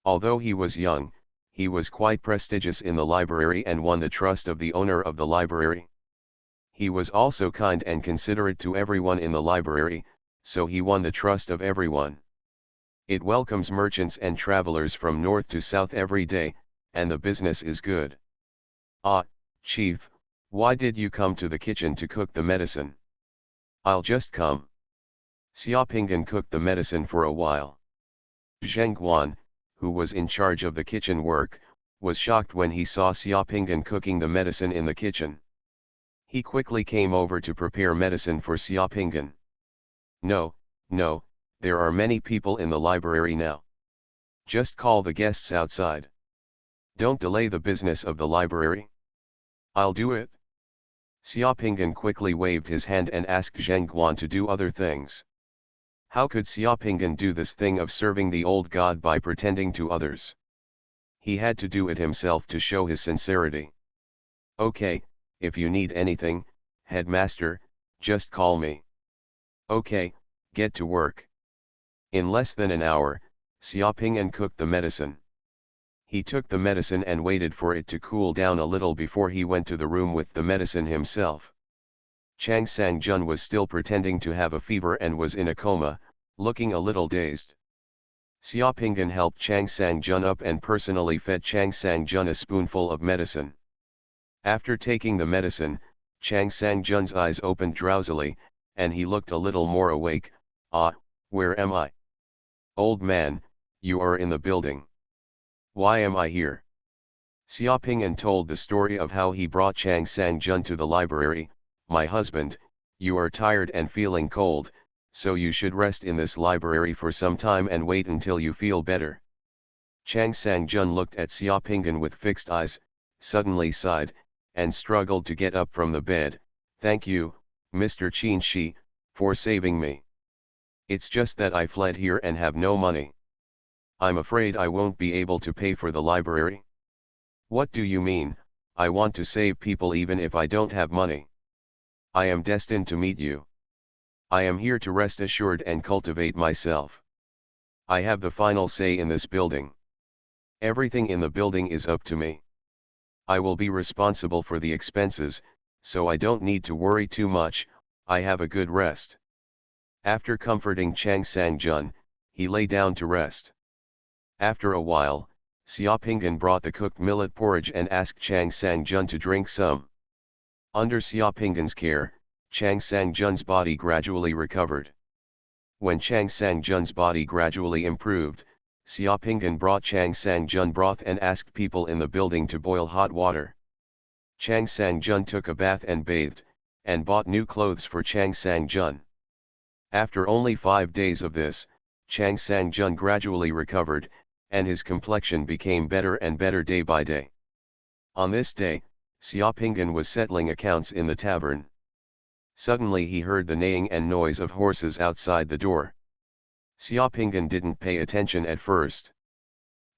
Although he was young, he was quite prestigious in the library and won the trust of the owner of the library. He was also kind and considerate to everyone in the library, so he won the trust of everyone. It welcomes merchants and travelers from north to south every day, and the business is good. Ah, Chief, why did you come to the kitchen to cook the medicine? I'll just come. Xiaopinggan cooked the medicine for a while. Xuanhuan, who was in charge of the kitchen work, was shocked when he saw Xiaopinggan cooking the medicine in the kitchen. He quickly came over to prepare medicine for Xiaopinggan. No, no, there are many people in the library now. Just call the guests outside. Don't delay the business of the library. I'll do it. Xiaopinggan quickly waved his hand and asked Zhengguan to do other things. How could Xiaopinggan do this thing of serving the old god by pretending to others? He had to do it himself to show his sincerity. Okay, if you need anything, headmaster, just call me. Okay, get to work. In less than an hour, Xiaopinggan cooked the medicine. He took the medicine and waited for it to cool down a little before he went to the room with the medicine himself. Chang Sang-jun was still pretending to have a fever and was in a coma, looking a little dazed. Xiaopinggan helped Chang Sang-jun up and personally fed Chang Sang-jun a spoonful of medicine. After taking the medicine, Chang Sang-jun's eyes opened drowsily, and he looked a little more awake. Ah, where am I? Old man, you are in the building. Why am I here? Xiaopinggan told the story of how he brought Chang Sang-jun to the library. My husband, you are tired and feeling cold, so you should rest in this library for some time and wait until you feel better. Chang Sang-jun looked at Xiaopinggan with fixed eyes, suddenly sighed, and struggled to get up from the bed. Thank you, Mr. Qin Shi, for saving me. It's just that I fled here and have no money. I'm afraid I won't be able to pay for the library. What do you mean? I want to save people even if I don't have money. I am destined to meet you. I am here to rest assured and cultivate myself. I have the final say in this building. Everything in the building is up to me. I will be responsible for the expenses, so I don't need to worry too much. I have a good rest. After comforting Chang Sang-jun, he lay down to rest. After a while, Xiaopinggan brought the cooked millet porridge and asked Chang Sang-jun to drink some. Under Xiaopinggan's care, Chang Sang-jun's body gradually recovered. When Chang Sang-jun's body gradually improved, Xiaopinggan brought Chang Sang-jun broth and asked people in the building to boil hot water. Chang Sang-jun took a bath and bathed, and bought new clothes for Chang Sang-jun. After only 5 days of this, Chang Sang-jun gradually recovered, and his complexion became better and better day by day. On this day, Xiaopinggan was settling accounts in the tavern. Suddenly he heard the neighing and noise of horses outside the door. Xiaopinggan didn't pay attention at first.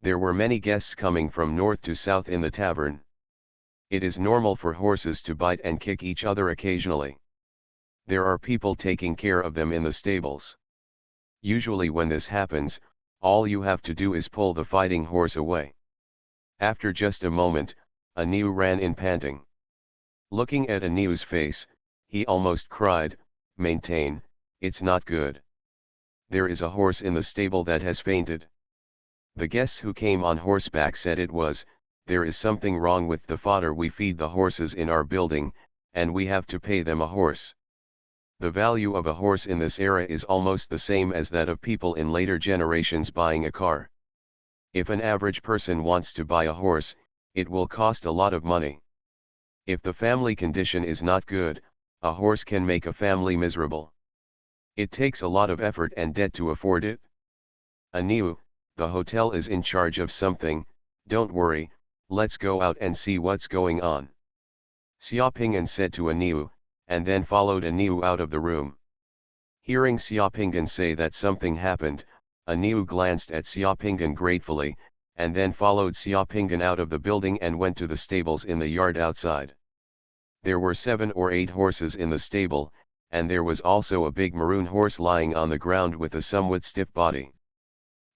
There were many guests coming from north to south in the tavern. It is normal for horses to bite and kick each other occasionally. There are people taking care of them in the stables. Usually when this happens, all you have to do is pull the fighting horse away. After just a moment, Aniu ran in panting. Looking at Aniu's face, he almost cried, "Maintain, it's not good. There is a horse in the stable that has fainted." The guests who came on horseback said it was, "There is something wrong with the fodder we feed the horses in our building, and we have to pay them a horse." The value of a horse in this era is almost the same as that of people in later generations buying a car. If an average person wants to buy a horse, it will cost a lot of money. If the family condition is not good, a horse can make a family miserable. It takes a lot of effort and debt to afford it. Aniu, the hotel is in charge of something, don't worry, let's go out and see what's going on. Xiaopinggan said to Aniu, and then followed Aniu out of the room. Hearing Xiaopinggan say that something happened, Aniu glanced at Xiaopinggan gratefully, and then followed Xiaopinggan out of the building and went to the stables in the yard outside. There were 7 or 8 horses in the stable, and there was also a big maroon horse lying on the ground with a somewhat stiff body.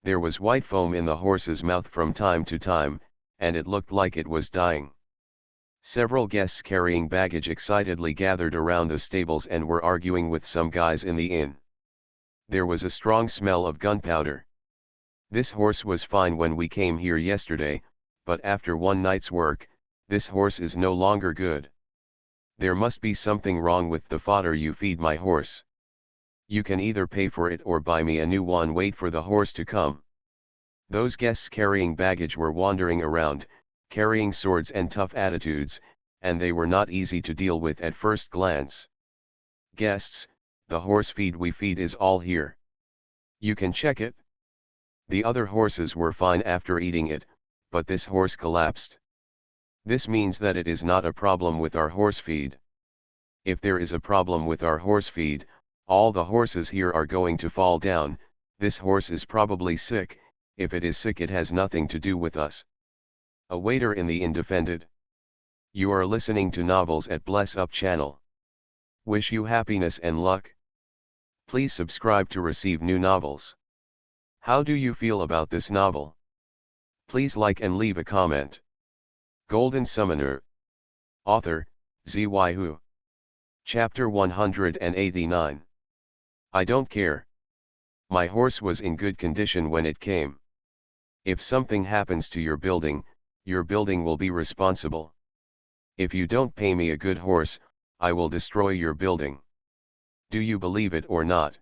There was white foam in the horse's mouth from time to time, and it looked like it was dying. Several guests carrying baggage excitedly gathered around the stables and were arguing with some guys in the inn. There was a strong smell of gunpowder. This horse was fine when we came here yesterday, but after one night's work, this horse is no longer good. There must be something wrong with the fodder you feed my horse. You can either pay for it or buy me a new one. Wait for the horse to come. Those guests carrying baggage were wandering around, carrying swords and tough attitudes, and they were not easy to deal with at first glance. Guests, the horse feed we feed is all here. You can check it. The other horses were fine after eating it, but this horse collapsed. This means that it is not a problem with our horse feed. If there is a problem with our horse feed, all the horses here are going to fall down. This horse is probably sick. If it is sick, it has nothing to do with us. A waiter in the inn defended. You are listening to novels at Bless Up channel. Wish you happiness and luck. Please subscribe to receive new novels. How do you feel about this novel? Please like and leave a comment. Golden Summoner. Author, Xuanhuan. Chapter 189. I don't care. My horse was in good condition when it came. If something happens to your building will be responsible. If you don't pay me a good horse, I will destroy your building. Do you believe it or not?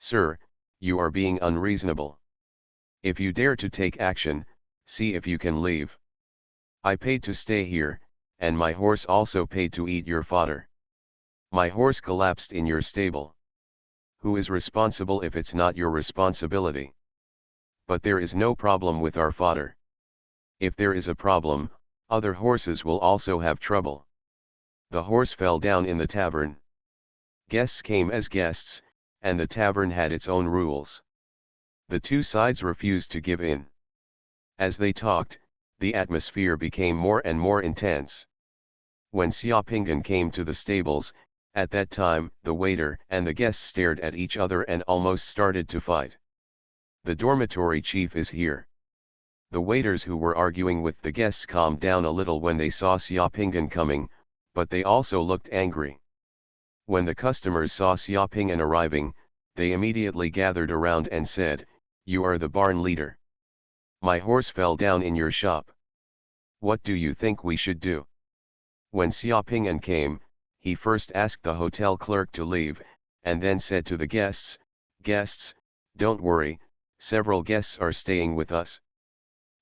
Sir, you are being unreasonable. If you dare to take action, see if you can leave. I paid to stay here, and my horse also paid to eat your fodder. My horse collapsed in your stable. Who is responsible if it's not your responsibility? But there is no problem with our fodder. If there is a problem, other horses will also have trouble. The horse fell down in the tavern. Guests came as guests, and the tavern had its own rules. The two sides refused to give in. As they talked, the atmosphere became more and more intense. When Xiaopingan came to the stables, at that time, the waiter and the guests stared at each other and almost started to fight. The dormitory chief is here. The waiters who were arguing with the guests calmed down a little when they saw Xiaopingan coming, but they also looked angry. When the customers saw Xiaopingan arriving, they immediately gathered around and said, "You are the barn leader. My horse fell down in your shop. What do you think we should do?" When Xiaopingan came, he first asked the hotel clerk to leave, and then said to the guests, "Guests, don't worry, several guests are staying with us.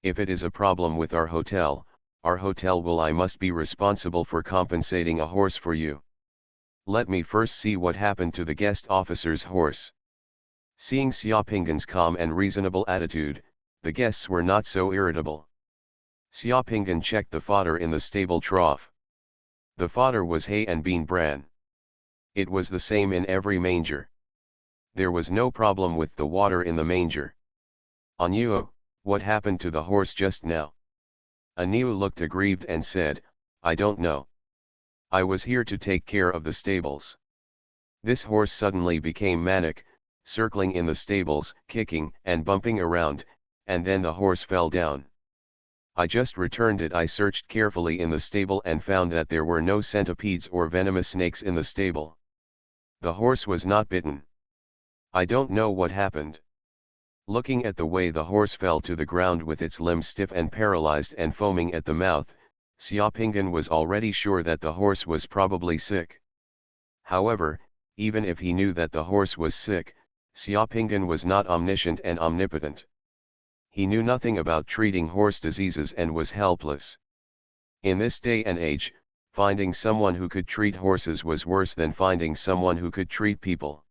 If it is a problem with our hotel will I must be responsible for compensating a horse for you. Let me first see what happened to the guest officer's horse." Seeing Xiaopingan's calm and reasonable attitude, the guests were not so irritable. Xiaopingan checked the fodder in the stable trough. The fodder was hay and bean bran. It was the same in every manger. There was no problem with the water in the manger. "Anu, what happened to the horse just now?" Anu looked aggrieved and said, "I don't know. I was here to take care of the stables. This horse suddenly became manic, circling in the stables, kicking and bumping around, and then the horse fell down. I just returned it. I searched carefully in the stable and found that there were no centipedes or venomous snakes in the stable. The horse was not bitten. I don't know what happened." Looking at the way the horse fell to the ground with its limbs stiff and paralyzed and foaming at the mouth, Xiaopingan was already sure that the horse was probably sick. However, even if he knew that the horse was sick, Xiaopingan was not omniscient and omnipotent. He knew nothing about treating horse diseases and was helpless. In this day and age, finding someone who could treat horses was worse than finding someone who could treat people.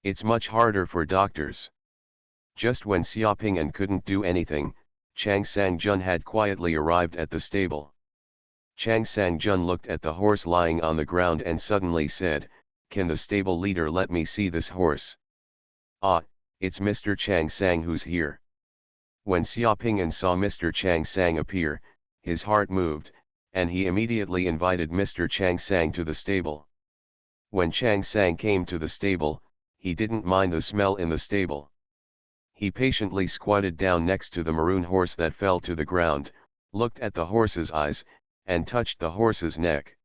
It's much harder for doctors. Just when Xiaopingan couldn't do anything, Chang Sangjun had quietly arrived at the stable. Chang Sangjun looked at the horse lying on the ground and suddenly said, "Can the stable leader let me see this horse?" "Ah, it's Mr. Chang Sang who's here." When Xiaopingan saw Mr. Chang Sang appear, his heart moved, and he immediately invited Mr. Chang Sang to the stable. When Chang Sang came to the stable, he didn't mind the smell in the stable. He patiently squatted down next to the maroon horse that fell to the ground, looked at the horse's eyes, and touched the horse's neck.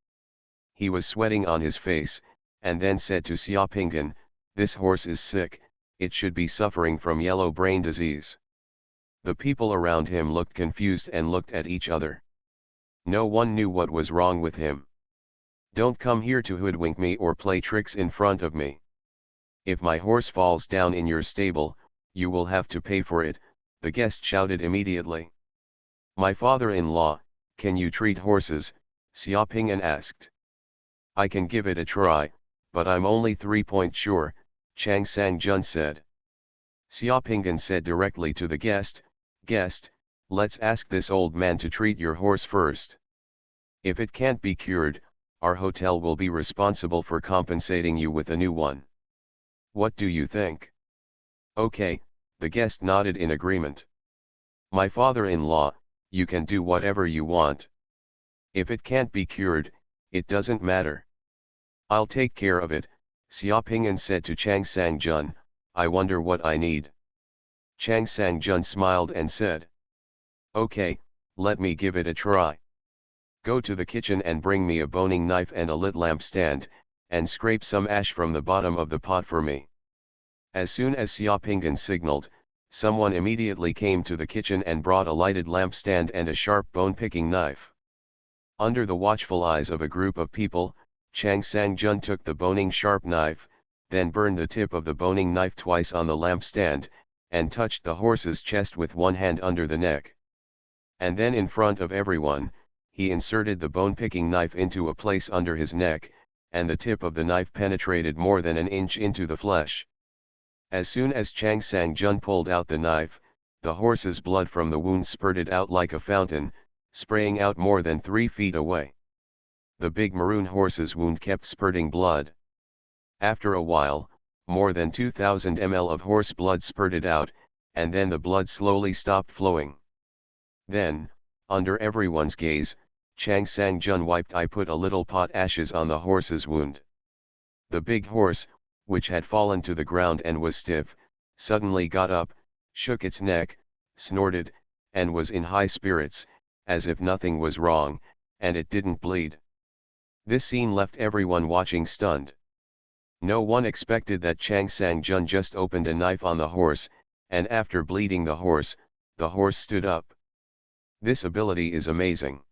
He was sweating on his face, and then said to Xiaopinggan, "This horse is sick, it should be suffering from yellow brain disease." The people around him looked confused and looked at each other. No one knew what was wrong with him. "Don't come here to hoodwink me or play tricks in front of me. If my horse falls down in your stable, you will have to pay for it," the guest shouted immediately. "My father-in-law, can you treat horses?" Xiaopingyan asked. "I can give it a try, but I'm only 3 point sure," Chang Sang-jun said. Xiaopingyan said directly to the guest, "Guest, let's ask this old man to treat your horse first. If it can't be cured, our hotel will be responsible for compensating you with a new one. What do you think?" "Okay," the guest nodded in agreement. "My father-in-law, you can do whatever you want. If it can't be cured, it doesn't matter. I'll take care of it," Xiaopingyan said to Chang Sang-jun. "I wonder what I need." Chang Sang-jun smiled and said, "Okay, let me give it a try. Go to the kitchen and bring me a boning knife and a lit lamp stand, and scrape some ash from the bottom of the pot for me." As soon as Xiaopingyan signaled, someone immediately came to the kitchen and brought a lighted lamp stand and a sharp bone-picking knife. Under the watchful eyes of a group of people, Chang Sang-jun took the boning sharp knife, then burned the tip of the boning knife twice on the lamp stand, and touched the horse's chest with one hand under the neck. And then in front of everyone, he inserted the bone-picking knife into a place under his neck, and the tip of the knife penetrated more than an inch into the flesh. As soon as Chang Sang-jun pulled out the knife, the horse's blood from the wound spurted out like a fountain, spraying out more than 3 feet away. The big maroon horse's wound kept spurting blood. After a while, more than 2,000 ml of horse blood spurted out, and then the blood slowly stopped flowing. Then, under everyone's gaze, Chang Sang-jun put a little pot ashes on the horse's wound. The big horse, which had fallen to the ground and was stiff, suddenly got up, shook its neck, snorted, and was in high spirits, as if nothing was wrong, and it didn't bleed. This scene left everyone watching stunned. No one expected that Chang Sang-jun just opened a knife on the horse, and after bleeding the horse stood up. This ability is amazing.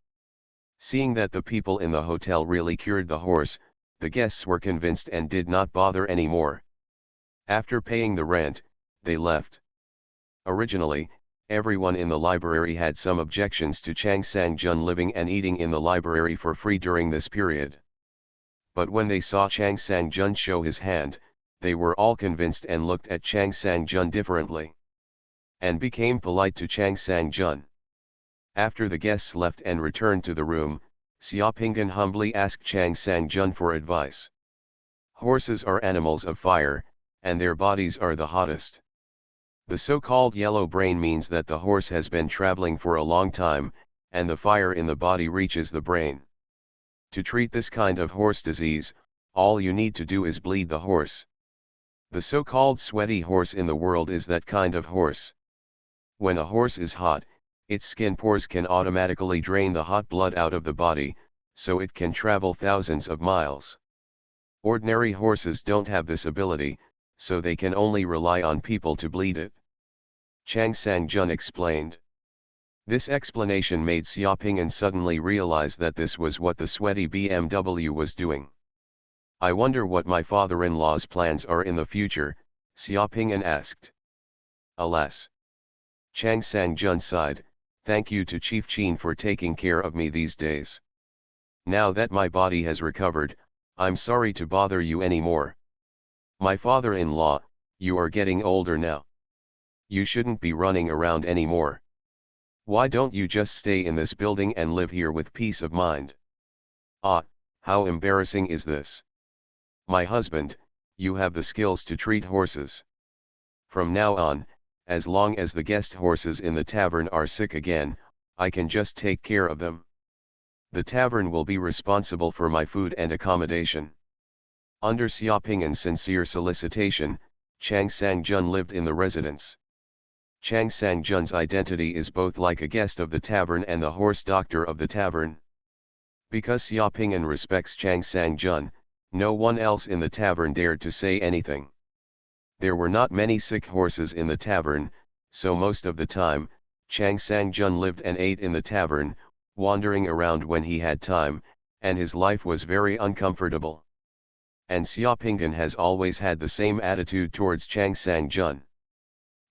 Seeing that the people in the hotel really cured the horse, the guests were convinced and did not bother anymore. After paying the rent, they left. Originally, everyone in the library had some objections to Chang Sang-jun living and eating in the library for free during this period. But when they saw Chang Sang-jun show his hand, they were all convinced and looked at Chang Sang-jun differently, and became polite to Chang Sang-jun. After the guests left and returned to the room, Xiaopingyan humbly asked Chang Sang-jun for advice. Horses are animals of fire, and their bodies are the hottest. The so-called yellow brain means that the horse has been traveling for a long time, and the fire in the body reaches the brain. To treat this kind of horse disease, all you need to do is bleed the horse. The so-called sweaty horse in the world is that kind of horse. When a horse is hot, its skin pores can automatically drain the hot blood out of the body, so it can travel thousands of miles. Ordinary horses don't have this ability, so they can only rely on people to bleed it. Chang Sang-jun explained. This explanation made Xiaopingyan suddenly realize that this was what the sweaty BMW was doing. I wonder what my father-in-law's plans are in the future, Xiaopingyan asked. Alas! Chang Sang-jun sighed, thank you to Chief Qin for taking care of me these days. Now that my body has recovered, I'm sorry to bother you anymore. My father-in-law, you are getting older now. You shouldn't be running around anymore. Why don't you just stay in this building and live here with peace of mind? Ah, how embarrassing is this? My husband, you have the skills to treat horses. From now on, as long as the guest horses in the tavern are sick again, I can just take care of them. The tavern will be responsible for my food and accommodation. Under Xiaopingyan's sincere solicitation, Chang Sang-jun lived in the residence. Chang Sang-jun's identity is both like a guest of the tavern and the horse doctor of the tavern. Because Xiaoping'an respects Chang Sang-jun, no one else in the tavern dared to say anything. There were not many sick horses in the tavern, so most of the time, Chang Sang-jun lived and ate in the tavern, wandering around when he had time, and his life was very uncomfortable. And Xiaoping'an has always had the same attitude towards Chang Sang-jun.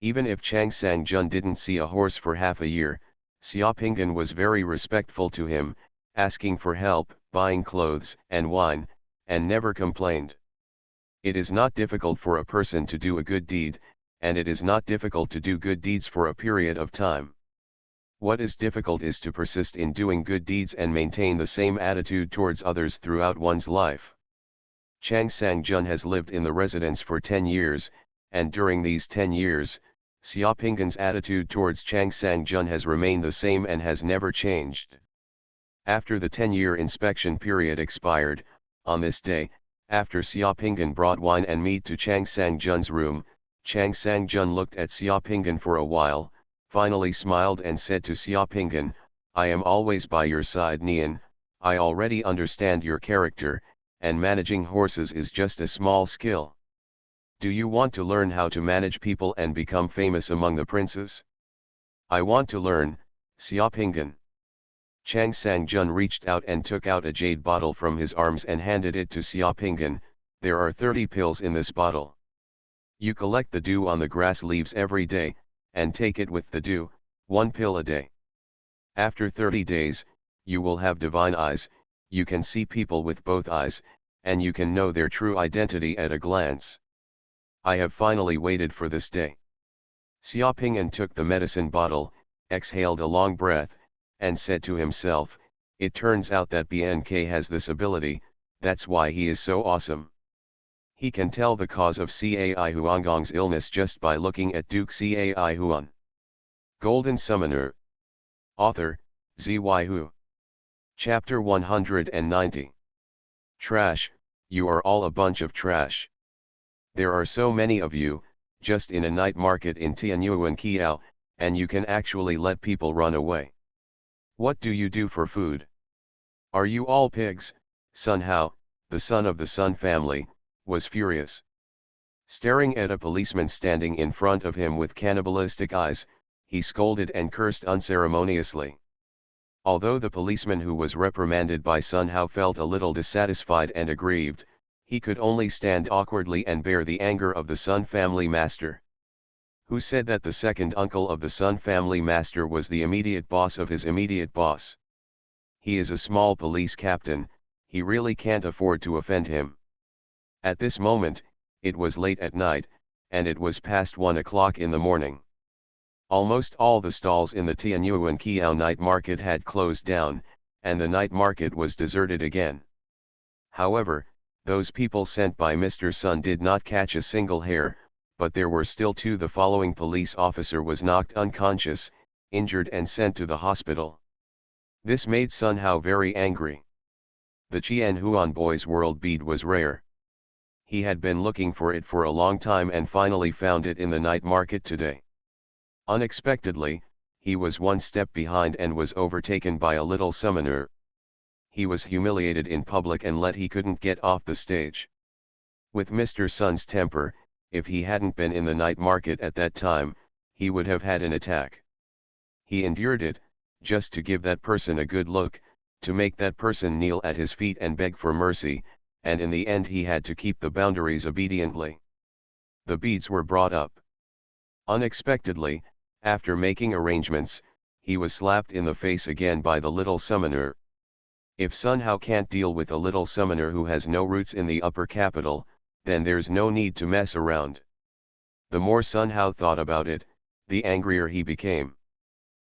Even if Chang Sang-jun didn't see a horse for half a year, Xiaoping'an was very respectful to him, asking for help, buying clothes and wine, and never complained. It is not difficult for a person to do a good deed, and it is not difficult to do good deeds for a period of time. What is difficult is to persist in doing good deeds and maintain the same attitude towards others throughout one's life. Chang Sang-jun has lived in the residence for 10 years, and during these 10 years, Xiaoping'an's attitude towards Chang Sang-jun has remained the same and has never changed. After the 10-year inspection period expired, on this day, after Xiaoping'an brought wine and meat to Chang Sang-jun's room, Chang Sang-jun looked at Xiaoping'an for a while, finally smiled and said to Xiaoping'an, "I am always by your side, Nian. I already understand your character, and managing horses is just a small skill. Do you want to learn how to manage people and become famous among the princes?" "I want to learn, Xiaoping'an." Chang Sang-jun reached out and took out a jade bottle from his arms and handed it to Xiaoping'an. "There are 30 pills in this bottle. You collect the dew on the grass leaves every day, and take it with the dew, 1 pill a day. After 30 days, you will have divine eyes, you can see people with both eyes, and you can know their true identity at a glance. I have finally waited for this day." Xiaoping'an took the medicine bottle, exhaled a long breath, and said to himself, "It turns out that BNK has this ability, that's why he is so awesome. He can tell the cause of Cai Huangong's illness just by looking at Duke Cai Huan." Golden Summoner. Author, Zyu. Chapter 190. Trash, you are all a bunch of trash. There are so many of you, just in a night market in Tianyuan Kiao, and you can actually let people run away. What do you do for food? Are you all pigs?" Sun Hao, the son of the Sun family, was furious. Staring at a policeman standing in front of him with cannibalistic eyes, he scolded and cursed unceremoniously. Although the policeman who was reprimanded by Sun Hao felt a little dissatisfied and aggrieved, he could only stand awkwardly and bear the anger of the Sun family master. Who said that the second uncle of the Sun family master was the immediate boss of his immediate boss? He is a small police captain, he really can't afford to offend him. At this moment, it was late at night, and it was past 1 o'clock in the morning. Almost all the stalls in the Tianyuan Kiao night market had closed down, and the night market was deserted again. However, those people sent by Mr. Sun did not catch a single hare, but there were still 2. The following police officer was knocked unconscious, injured and sent to the hospital. This made Sun Hao very angry. The Qianhuan boy's world bead was rare. He had been looking for it for a long time and finally found it in the night market today. Unexpectedly, he was 1 step behind and was overtaken by a little summoner. He was humiliated in public and he couldn't get off the stage. With Mr. Sun's temper, if he hadn't been in the night market at that time, he would have had an attack. He endured it, just to give that person a good look, to make that person kneel at his feet and beg for mercy, and in the end he had to keep the boundaries obediently. The beads were brought up. Unexpectedly, after making arrangements, he was slapped in the face again by the little summoner. If Sun Hao can't deal with a little summoner who has no roots in the upper capital, then there's no need to mess around. The more Sun Hao thought about it, the angrier he became.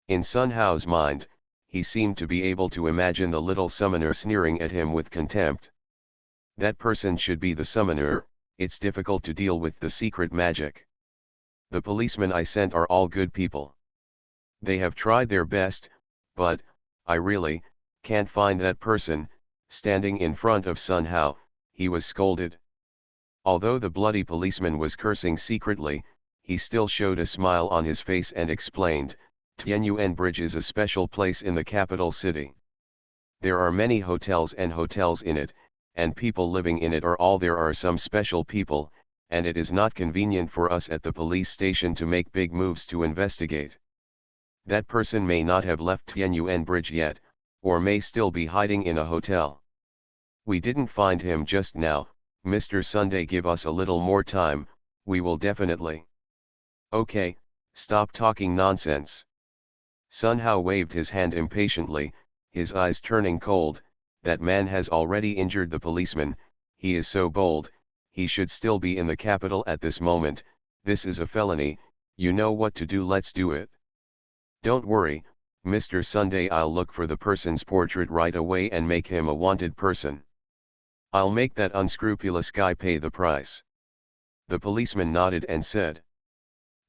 In Sun Hao's mind, he seemed to be able to imagine the little summoner sneering at him with contempt. That person should be the summoner, it's difficult to deal with the secret magic. The policemen I sent are all good people. They have tried their best, but, I really, can't find that person. Standing in front of Sun Hao, he was scolded. Although the bloody policeman was cursing secretly, he still showed a smile on his face and explained, Tianyuan Bridge is a special place in the capital city. There are many hotels and hotels in it, and people living in it are all there are some special people, and it is not convenient for us at the police station to make big moves to investigate. That person may not have left Tianyuan Bridge yet, or may still be hiding in a hotel. We didn't find him just now, Mr. Sunday, give us a little more time, we will definitely. Okay, stop talking nonsense. Sun Hao waved his hand impatiently, his eyes turning cold. That man has already injured the policeman, he is so bold, he should still be in the capital at this moment, this is a felony, you know what to do, let's do it. Don't worry, Mr. Sunday, I'll look for the person's portrait right away and make him a wanted person. I'll make that unscrupulous guy pay the price. The policeman nodded and said.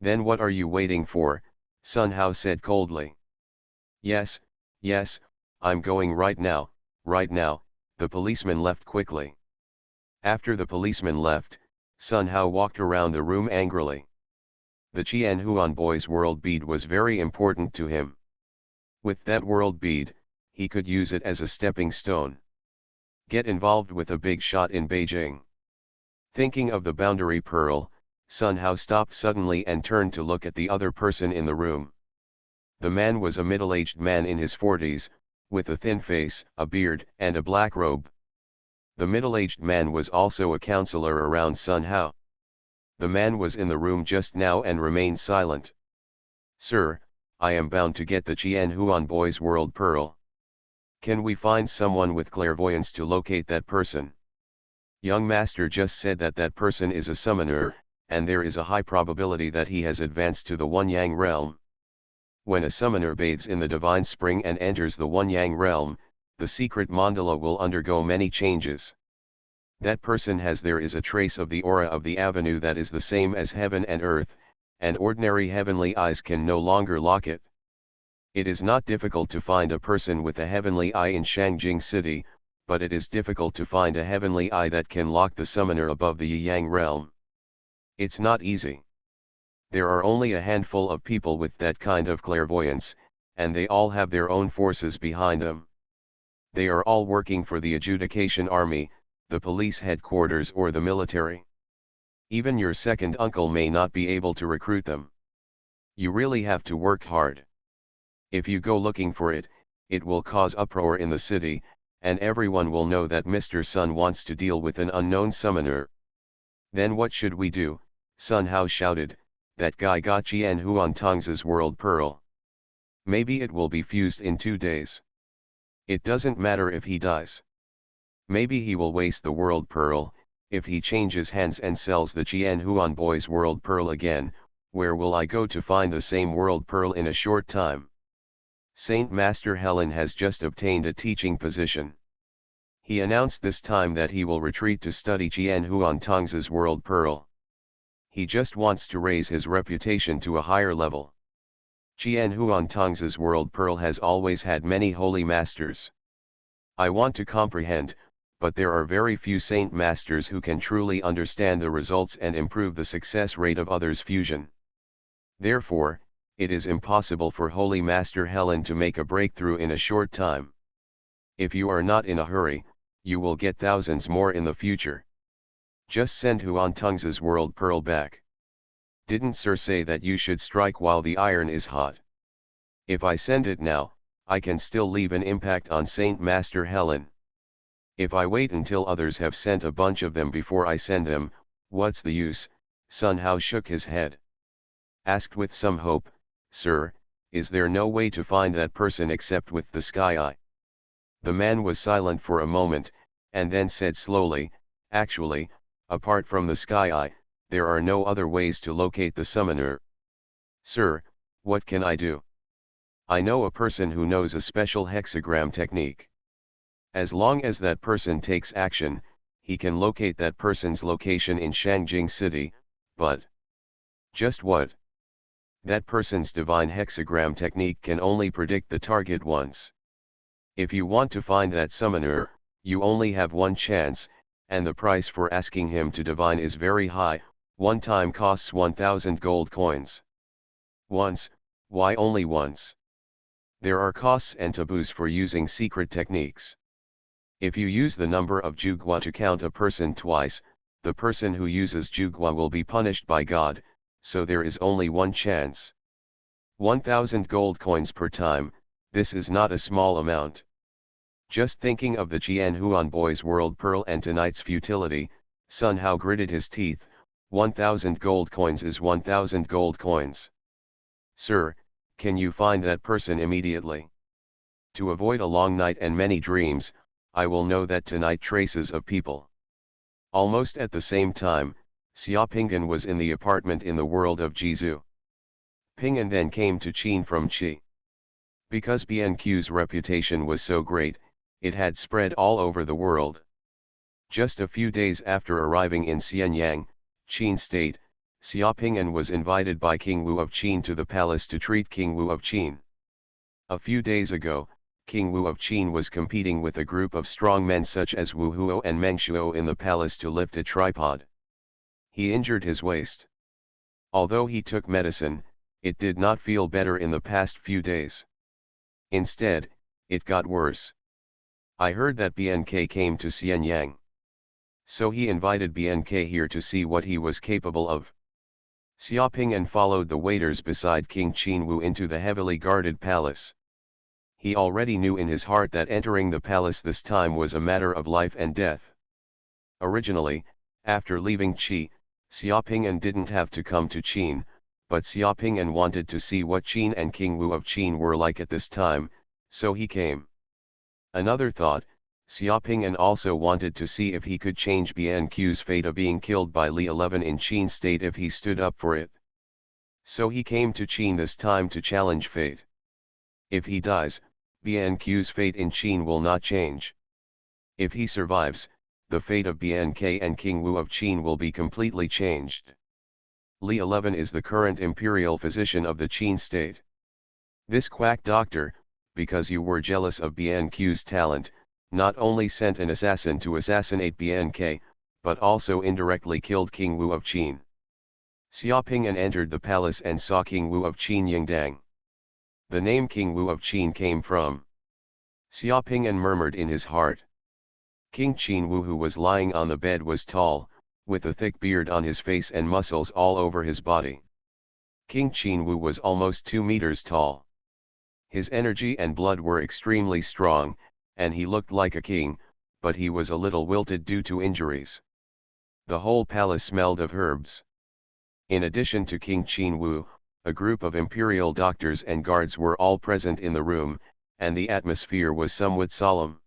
Then what are you waiting for? Sun Hao said coldly. Yes, I'm going right now, the policeman left quickly. After the policeman left, Sun Hao walked around the room angrily. The Xuanhuan boy's world bead was very important to him. With that world bead, he could use it as a stepping stone. Get involved with a big shot in Beijing. Thinking of the boundary pearl, Sun Hao stopped suddenly and turned to look at the other person in the room. The man was a middle-aged man in his 40s, with a thin face, a beard, and a black robe. The middle-aged man was also a counselor around Sun Hao. The man was in the room just now and remained silent. Sir, I am bound to get the Xuanhuan boy's world pearl. Can we find someone with clairvoyance to locate that person? Young master just said that that person is a summoner, and there is a high probability that he has advanced to the One-Yang realm. When a summoner bathes in the divine spring and enters the One-Yang realm, the secret mandala will undergo many changes. That person there is a trace of the aura of the avenue that is the same as heaven and earth, and ordinary heavenly eyes can no longer lock it. It is not difficult to find a person with a heavenly eye in Shangjing City, but it is difficult to find a heavenly eye that can lock the summoner above the Yang realm. It's not easy. There are only a handful of people with that kind of clairvoyance, and they all have their own forces behind them. They are all working for the adjudication army, the police headquarters or the military. Even your second uncle may not be able to recruit them. You really have to work hard. If you go looking for it, it will cause uproar in the city, and everyone will know that Mr. Sun wants to deal with an unknown summoner. Then what should we do? Sun Hao shouted, that guy got Xuanhuan Tong's world pearl. Maybe it will be fused in 2 days. It doesn't matter if he dies. Maybe he will waste the world pearl. If he changes hands and sells the Xuanhuan boy's world pearl again, where will I go to find the same world pearl in a short time? Saint Master Helen has just obtained a teaching position. He announced this time that he will retreat to study Xuanhuan Tong's world pearl. He just wants to raise his reputation to a higher level. Xuanhuan Tong's world pearl has always had many holy masters. I want to comprehend, but there are very few saint masters who can truly understand the results and improve the success rate of others' fusion. Therefore, it is impossible for Holy Master Helen to make a breakthrough in a short time. If you are not in a hurry, you will get thousands more in the future. Just send Huan Tong's world pearl back. Didn't Sir say that you should strike while the iron is hot? If I send it now, I can still leave an impact on Saint Master Helen. If I wait until others have sent a bunch of them before I send them, what's the use? Sun Hao shook his head. Asked with some hope, Sir, is there no way to find that person except with the sky eye? The man was silent for a moment, and then said slowly, actually, apart from the sky eye, there are no other ways to locate the summoner. Sir, what can I do? I know a person who knows a special hexagram technique. As long as that person takes action, he can locate that person's location in Shangjing City, but just what? That person's divine hexagram technique can only predict the target once. If you want to find that summoner, you only have one chance, and the price for asking him to divine is very high. One time costs 1,000 gold coins. Once, why only once? There are costs and taboos for using secret techniques. If you use the number of jugwa to count a person twice, the person who uses jugwa will be punished by God, so there is only one chance. 1,000 gold coins per time, this is not a small amount. Just thinking of the Xuanhuan boy's world pearl and tonight's futility, Sun Hao gritted his teeth. 1,000 gold coins is 1,000 gold coins. Sir, can you find that person immediately? To avoid a long night and many dreams, I will know that tonight traces of people. Almost at the same time, Xia Pingan was in the apartment in the world of Jizu. Pingan then came to Qin from Qi. Because BNQ's reputation was so great, it had spread all over the world. Just a few days after arriving in Xianyang, Qin State, Xia Pingan was invited by King Wu of Qin to the palace to treat King Wu of Qin. A few days ago, King Wu of Qin was competing with a group of strong men such as Wu Huo and Meng Shuo in the palace to lift a tripod. He injured his waist. Although he took medicine, it did not feel better in the past few days. Instead, it got worse. I heard that BNK came to Xianyang. So he invited BNK here to see what he was capable of. Xia Pingan followed the waiters beside King Qin Wu into the heavily guarded palace. He already knew in his heart that entering the palace this time was a matter of life and death. Originally, after leaving Qi, Xia Pingan didn't have to come to Qin, but Xia Pingan wanted to see what Qin and King Wu of Qin were like at this time, so he came. Another thought, Xia Pingan also wanted to see if he could change BNQ's fate of being killed by Li 11 in Qin State if he stood up for it. So he came to Qin this time to challenge fate. If he dies, BNQ's fate in Qin will not change. If he survives, the fate of BNK and King Wu of Qin will be completely changed. Li 11 is the current imperial physician of the Qin state. This quack doctor, because you were jealous of BNQ's talent, not only sent an assassin to assassinate BNK, but also indirectly killed King Wu of Qin. Xia Pingan entered the palace and saw King Wu of Qin Yingdang. The name King Wu of Qin came from. Xia Pingan murmured in his heart. King Qin Wu, who was lying on the bed, was tall, with a thick beard on his face and muscles all over his body. King Qin Wu was almost 2 meters tall. His energy and blood were extremely strong, and he looked like a king, but he was a little wilted due to injuries. The whole palace smelled of herbs. In addition to King Qin Wu, a group of imperial doctors and guards were all present in the room, and the atmosphere was somewhat solemn.